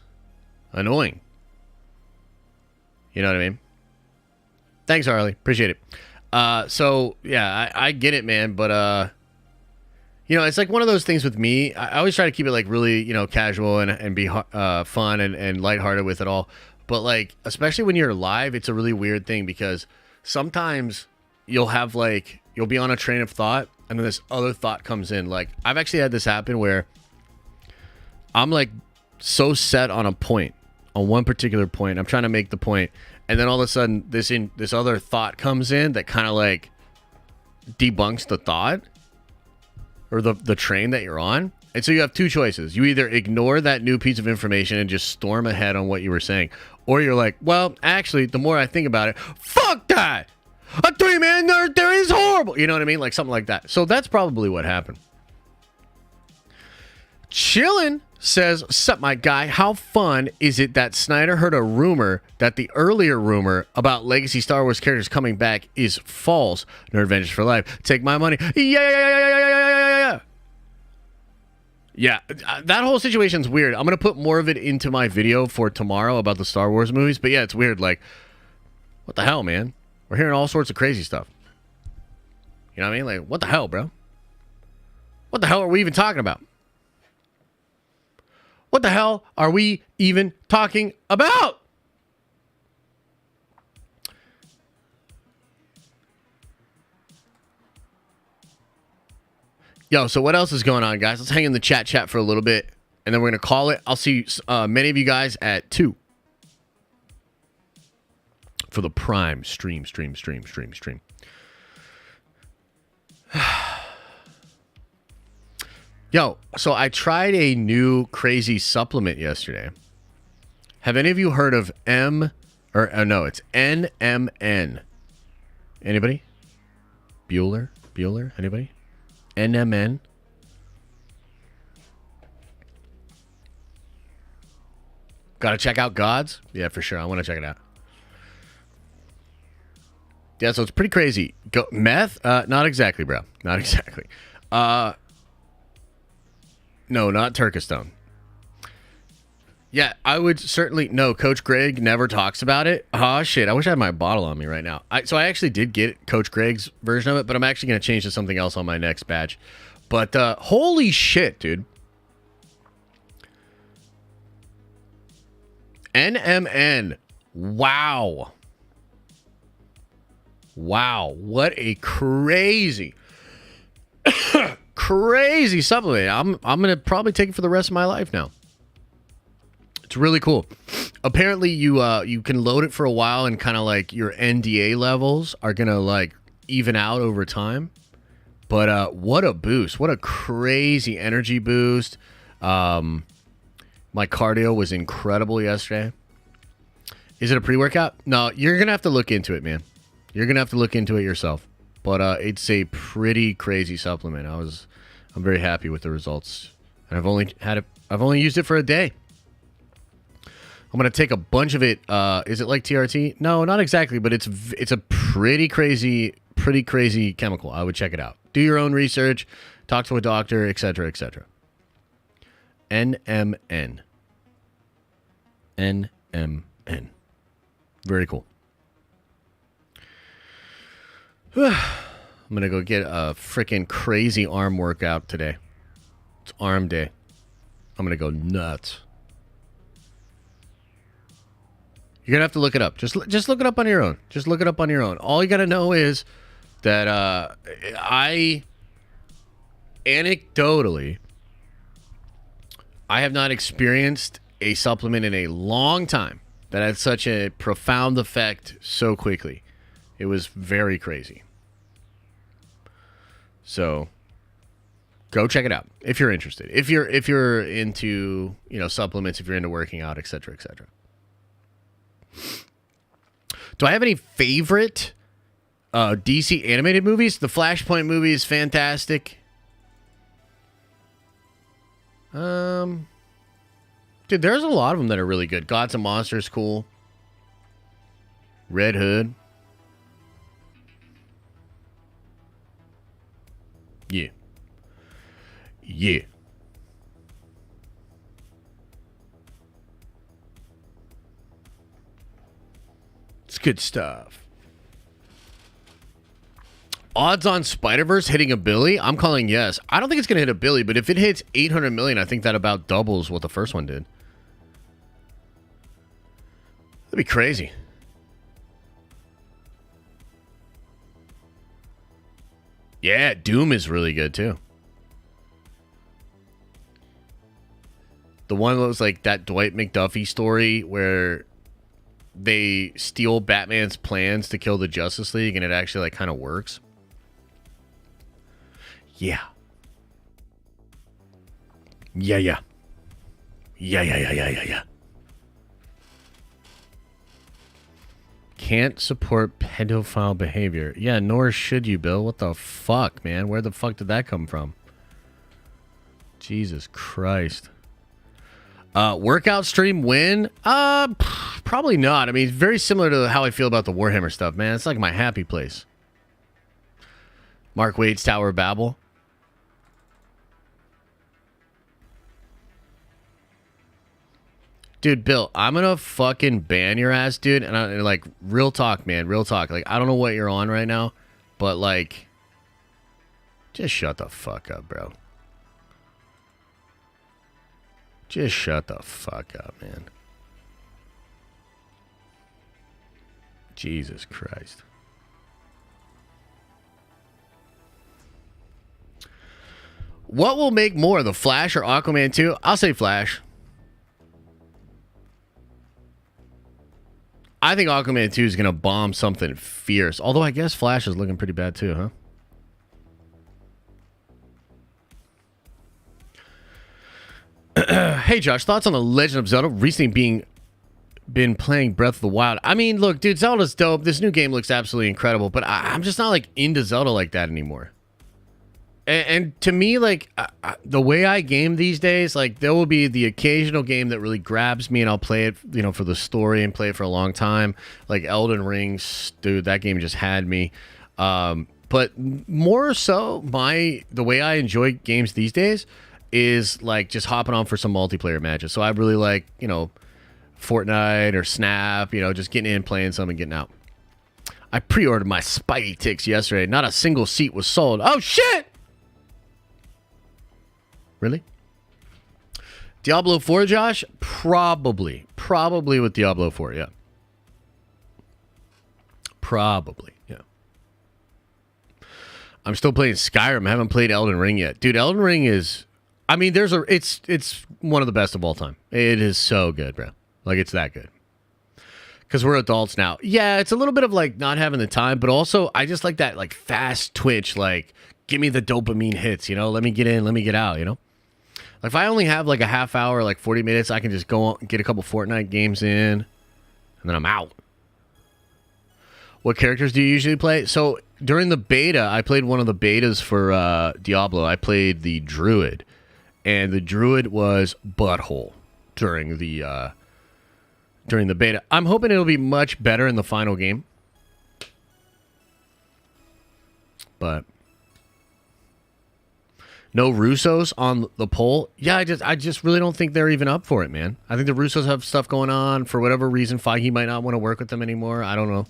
annoying. You know what I mean? Thanks, Harley. Appreciate it. So, yeah, I get it, man, but, you know, it's like one of those things with me. I always try to keep it like really, you know, casual and be fun and lighthearted with it all. But like, especially when you're live, it's a really weird thing because sometimes you'll have like, you'll be on a train of thought and then this other thought comes in. Like, I've actually had this happen where I'm like so set on a point, on one particular point. I'm trying to make the point. And then all of a sudden this other thought comes in that kind of like debunks the thought. Or the train that you're on. And so you have two choices. You either ignore that new piece of information and just storm ahead on what you were saying. Or you're like, well, actually, the more I think about it, fuck that! A 3-man nerd theory is horrible! You know what I mean? Like something like that. So that's probably what happened. Chillin' says, sup, my guy, how fun is it that Snyder heard a rumor that the earlier rumor about legacy Star Wars characters coming back is false? Nerd Adventures for life. Take my money. Yeah. Yeah, that whole situation's weird. I'm going to put more of it into my video for tomorrow about the Star Wars movies. But yeah, it's weird. Like, what the hell, man? We're hearing all sorts of crazy stuff. You know what I mean? Like, what the hell, bro? What the hell are we even talking about? What the hell are we even talking about? Yo, so what else is going on, guys? Let's hang in the chat for a little bit, and then we're going to call it. I'll see many of you guys at 2 for the Prime stream. Yo, so I tried a new crazy supplement yesterday. Have any of you heard of no, it's NMN. Anybody? Bueller? Anybody? NMN? Gotta check out Gods? Yeah, for sure. I want to check it out. Yeah, so it's pretty crazy. Meth? Not exactly, bro. Not exactly. No, not Turkestone. Yeah, I would certainly... No, Coach Greg never talks about it. Oh, shit. I wish I had my bottle on me right now. So I actually did get Coach Greg's version of it, but I'm actually going to change to something else on my next batch. But holy shit, dude. NMN. Wow. Wow. What a crazy... crazy supplement. I'm going to probably take it for the rest of my life now. It's really cool. Apparently, you can load it for a while and kind of like your NDA levels are going to like even out over time. But what a boost. What a crazy energy boost. My cardio was incredible yesterday. Is it a pre-workout? No, you're going to have to look into it, man. You're going to have to look into it yourself. But it's a pretty crazy supplement. I'm very happy with the results. And I've only used it for a day. I'm going to take a bunch of it. Is it like TRT? No, not exactly, but it's a pretty crazy chemical. I would check it out. Do your own research, talk to a doctor, etc., etc. NMN. NMN. Very cool. I'm going to go get a freaking crazy arm workout today. It's arm day. I'm going to go nuts. You're going to have to look it up. Just look it up on your own. Just look it up on your own. All you got to know is that I anecdotally, I have not experienced a supplement in a long time that had such a profound effect so quickly. It was very crazy. So go check it out if you're interested. If you're into, supplements, if you're into working out, etc., etc. Do I have any favorite DC animated movies? The Flashpoint movie is fantastic. Dude, there's a lot of them that are really good. Gods and Monsters, cool. Red Hood. Yeah. Yeah. It's good stuff. Odds on Spider-Verse hitting a billy? I'm calling yes. I don't think it's going to hit a billy, but if it hits 800 million, I think that about doubles what the first one did. That'd be crazy. Yeah, Doom is really good too. The one that was like that Dwight McDuffie story where they steal Batman's plans to kill the Justice League and it actually like kind of works. Yeah. Yeah. Can't support pedophile behavior. Yeah, nor should you, Bill. What the fuck, man? Where the fuck did that come from? Jesus Christ. Workout stream win? Probably not. I mean, it's very similar to how I feel about the Warhammer stuff, man. It's like my happy place. Mark Wade's Tower of Babel. Dude, Bill, I'm gonna fucking ban your ass, dude. And like, real talk, man. Real talk. Like, I don't know what you're on right now, but like, just shut the fuck up, bro. Just shut the fuck up, man. Jesus Christ. What will make more, The Flash or Aquaman 2? I'll say Flash. I think Aquaman 2 is going to bomb something fierce. Although I guess Flash is looking pretty bad too, huh? Hey, Josh, thoughts on The Legend of Zelda recently been playing Breath of the Wild? I mean, look, dude, Zelda's dope. This new game looks absolutely incredible, but I'm just not like into Zelda like that anymore. And to me, like, the way I game these days, like, there will be the occasional game that really grabs me and I'll play it, for the story and play it for a long time. Like Elden Ring, dude, that game just had me. But more so, the way I enjoy games these days is, like, just hopping on for some multiplayer matches. So I really like, Fortnite or Snap, just getting in, playing some and getting out. I pre-ordered my Spidey Ticks yesterday. Not a single seat was sold. Oh, shit! Really? Diablo 4, Josh? Probably. Probably with Diablo 4, yeah. Probably, yeah. I'm still playing Skyrim. I haven't played Elden Ring yet. Dude, Elden Ring is... I mean, it's one of the best of all time. It is so good, bro. Like, it's that good. Because we're adults now. Yeah, it's a little bit of, like, not having the time, but also, I just like that, like, fast twitch, like, give me the dopamine hits, Let me get in, let me get out, Like, if I only have, like, a half hour, like, 40 minutes, I can just go and get a couple Fortnite games in, and then I'm out. What characters do you usually play? So, during the beta, I played one of the betas for Diablo. I played the Druid, and the Druid was butthole during the beta. I'm hoping it'll be much better in the final game. But... no Russos on the poll. Yeah, I just really don't think they're even up for it, man. I think the Russos have stuff going on. For whatever reason, Feige might not want to work with them anymore. I don't know.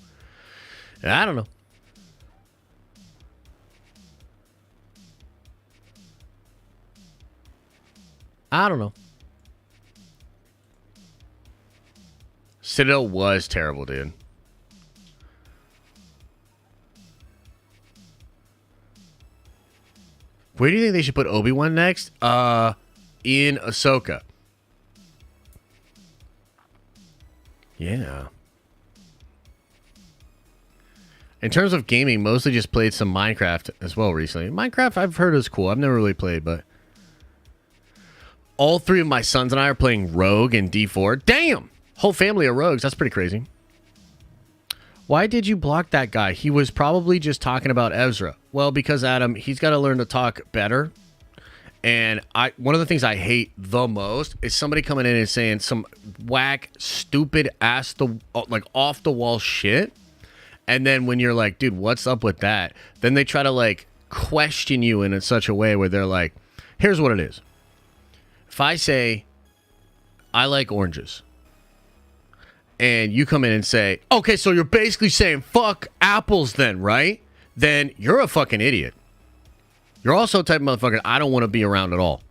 I don't know. Citadel was terrible, dude. Where do you think they should put Obi-Wan next? In Ahsoka. Yeah. In terms of gaming, mostly just played some Minecraft as well recently. Minecraft, I've heard is cool. I've never really played, but all three of my sons and I are playing Rogue and D4. Damn! Whole family of rogues. That's pretty crazy. Why did you block that guy? He was probably just talking about Ezra. Well, because Adam, he's got to learn to talk better. And one of the things I hate the most is somebody coming in and saying some whack, stupid ass, like off the wall shit. And then when you're like, dude, what's up with that? Then they try to like question you in such a way where they're like, here's what it is. If I say, I like oranges, and you come in and say, okay, so you're basically saying fuck apples then, right? Then you're a fucking idiot. You're also a type of motherfucker I don't want to be around at all.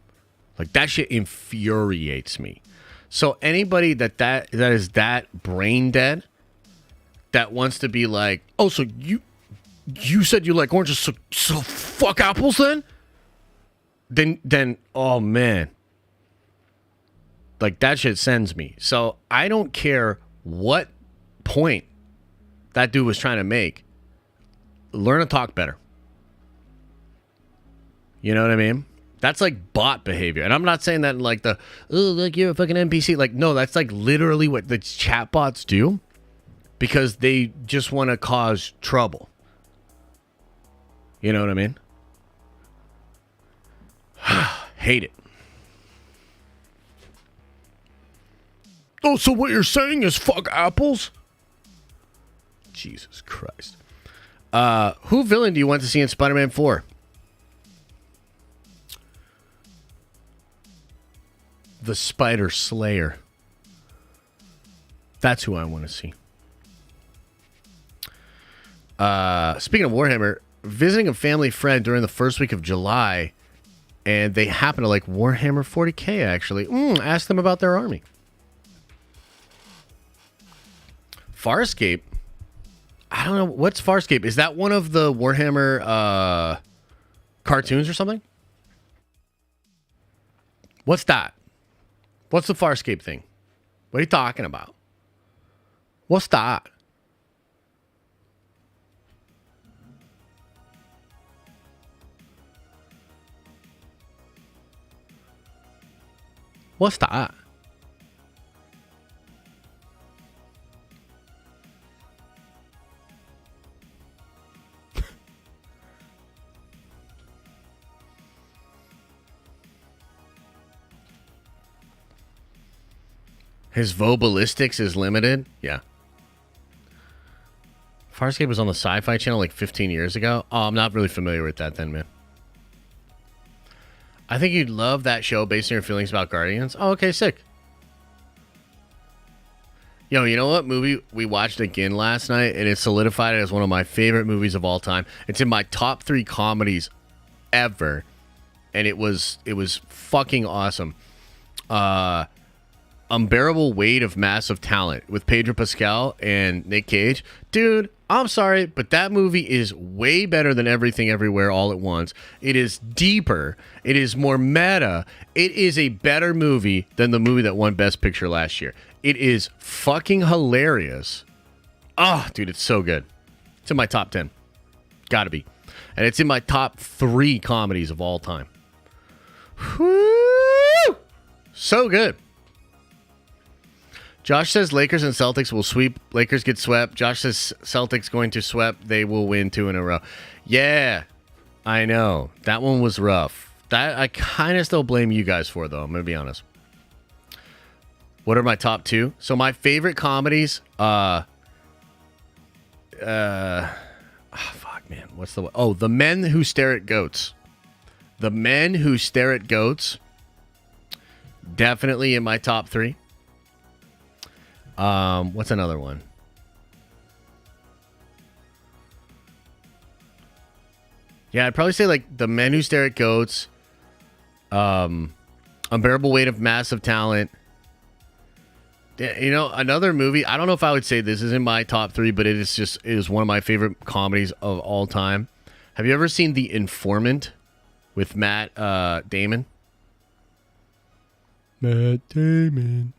Like, that shit infuriates me. So anybody that is that brain dead, that wants to be like, oh, so you said you like oranges, so fuck apples then? Then, oh man. Like, that shit sends me. So I don't care what point that dude was trying to make. Learn to talk better. You know what I mean? That's like bot behavior. And I'm not saying that in like the, oh, like you're a fucking NPC. Like, no, that's like literally what the chatbots do. Because they just want to cause trouble. You know what I mean? Hate it. Oh, so what you're saying is fuck apples? Jesus Christ. Who villain do you want to see in Spider-Man 4? The Spider Slayer. That's who I want to see. Speaking of Warhammer, visiting a family friend during the first week of July, and they happen to like Warhammer 40k, actually. Ask them about their army. Farscape? I don't know. What's Farscape? Is that one of the Warhammer cartoons or something? What's that? What's the Farscape thing? What are you talking about? What's that? What's that? His Vobalistics is limited? Yeah. Farscape was on the Sci-Fi Channel like 15 years ago. Oh, I'm not really familiar with that then, man. I think you'd love that show based on your feelings about Guardians. Oh, okay, sick. Yo, you know what movie we watched again last night, and it solidified it as one of my favorite movies of all time. It's in my top 3 comedies ever, and it was fucking awesome. Unbearable Weight of Massive Talent with Pedro Pascal and Nick Cage. Dude, I'm sorry, but that movie is way better than Everything Everywhere All at Once. It is deeper. It is more meta. It is a better movie than the movie that won Best Picture last year. It is fucking hilarious. Oh, dude, it's so good. It's in my top 10. Gotta be. And it's in my top 3 comedies of all time. Woo! So good. Josh says Lakers and Celtics will sweep. Lakers get swept. Josh says Celtics going to sweep. They will win 2 in a row. Yeah, I know. That one was rough. That I kind of still blame you guys for, though. I'm going to be honest. What are my top 2? So my favorite comedies, fuck, man. What's the one? Oh, The Men Who Stare at Goats. The Men Who Stare at Goats. Definitely in my top 3. What's another one? Yeah, I'd probably say like The Men Who Stare at Goats, Unbearable Weight of Massive Talent. You know, another movie, I don't know if I would say this is in my top 3, but it is one of my favorite comedies of all time. Have you ever seen The Informant with Matt Damon. Matt Damon.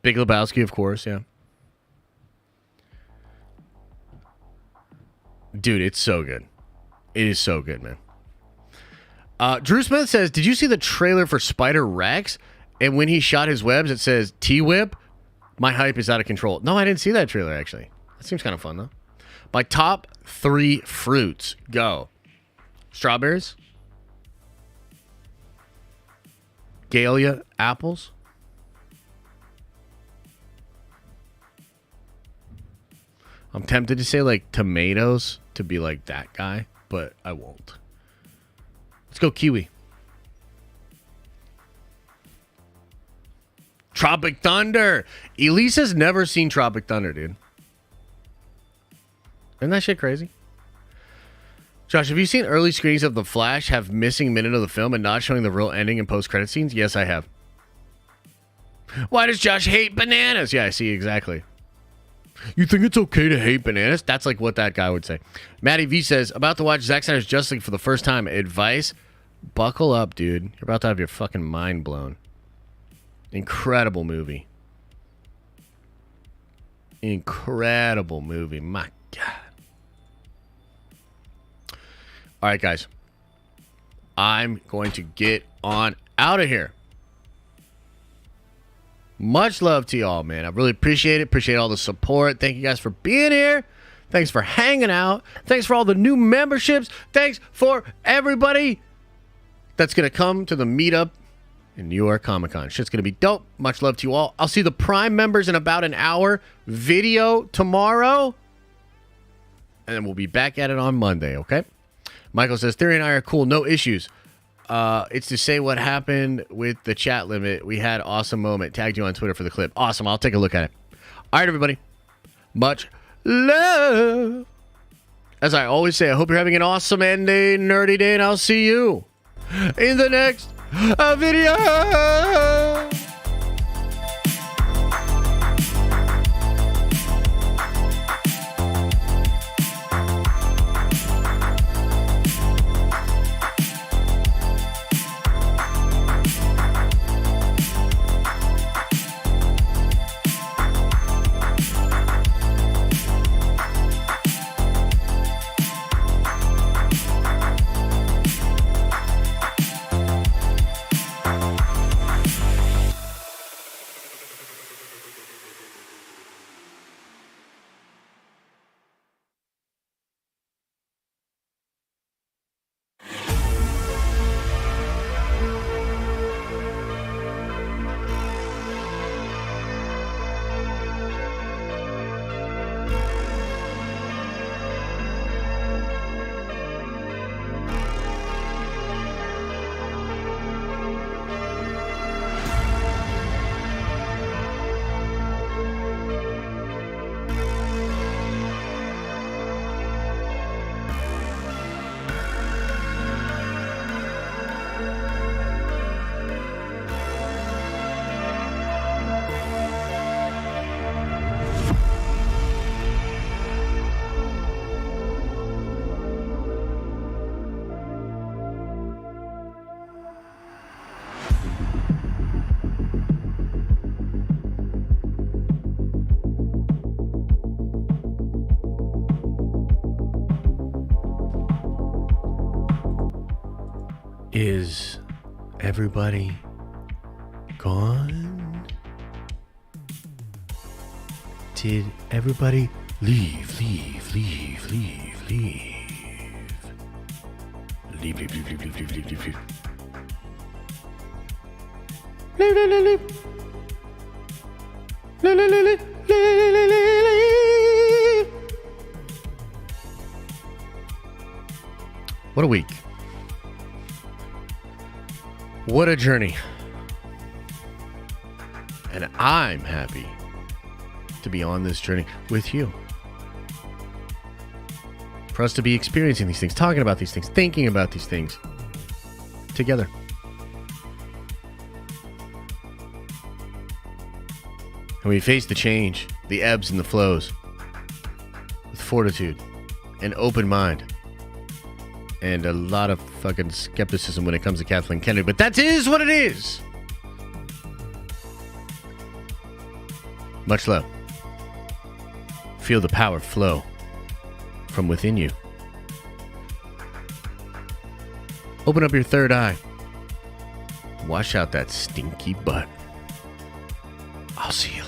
Big Lebowski, of course, yeah. Dude, it's so good. It is so good, man. Drew Smith says, did you see the trailer for Spider-Rex? And when he shot his webs, it says T-Whip. My hype is out of control. No, I didn't see that trailer, actually. That seems kind of fun, though. My top 3 fruits. Go. Strawberries. Galia apples. I'm tempted to say, like, tomatoes to be like that guy, but I won't. Let's go kiwi. Tropic Thunder. Elise has never seen Tropic Thunder, dude. Isn't that shit crazy? Josh, have you seen early screenings of The Flash have missing minute of the film and not showing the real ending and post-credit scenes? Yes, I have. Why does Josh hate bananas? Yeah, I see, exactly. You think it's okay to hate bananas? That's like what that guy would say. Matty V says, about to watch Zack Snyder's Justice League for the first time. Advice? Buckle up, dude. You're about to have your fucking mind blown. Incredible movie. Incredible movie. My God. All right, guys. I'm going to get on out of here. Much love to y'all, man. I really appreciate it. Appreciate all the support. Thank you guys for being here. Thanks for hanging out. Thanks for all the new memberships. Thanks for everybody that's going to come to the meetup in New York Comic Con. Shit's going to be dope. Much love to you all. I'll see the Prime members in about an hour. Video tomorrow. And then we'll be back at it on Monday, okay? Michael says, Theory and I are cool. No issues. It's to say what happened with the chat limit. We had awesome moment. Tagged you on Twitter for the clip. Awesome. I'll take a look at it. All right, everybody. Much love. As I always say, I hope you're having an awesome and a nerdy day, and I'll see you in the next video. Is everybody gone? Did everybody leave? Leave. Leave. What a week. What a journey. And I'm happy to be on this journey with you. For us to be experiencing these things, talking about these things, thinking about these things together. And we face the change, the ebbs and the flows with fortitude and open mind. and a lot of fucking skepticism when it comes to Kathleen Kennedy. But that is what it is. Much love. Feel the power flow from within you. Open up your third eye. Wash out that stinky butt. I'll see you later.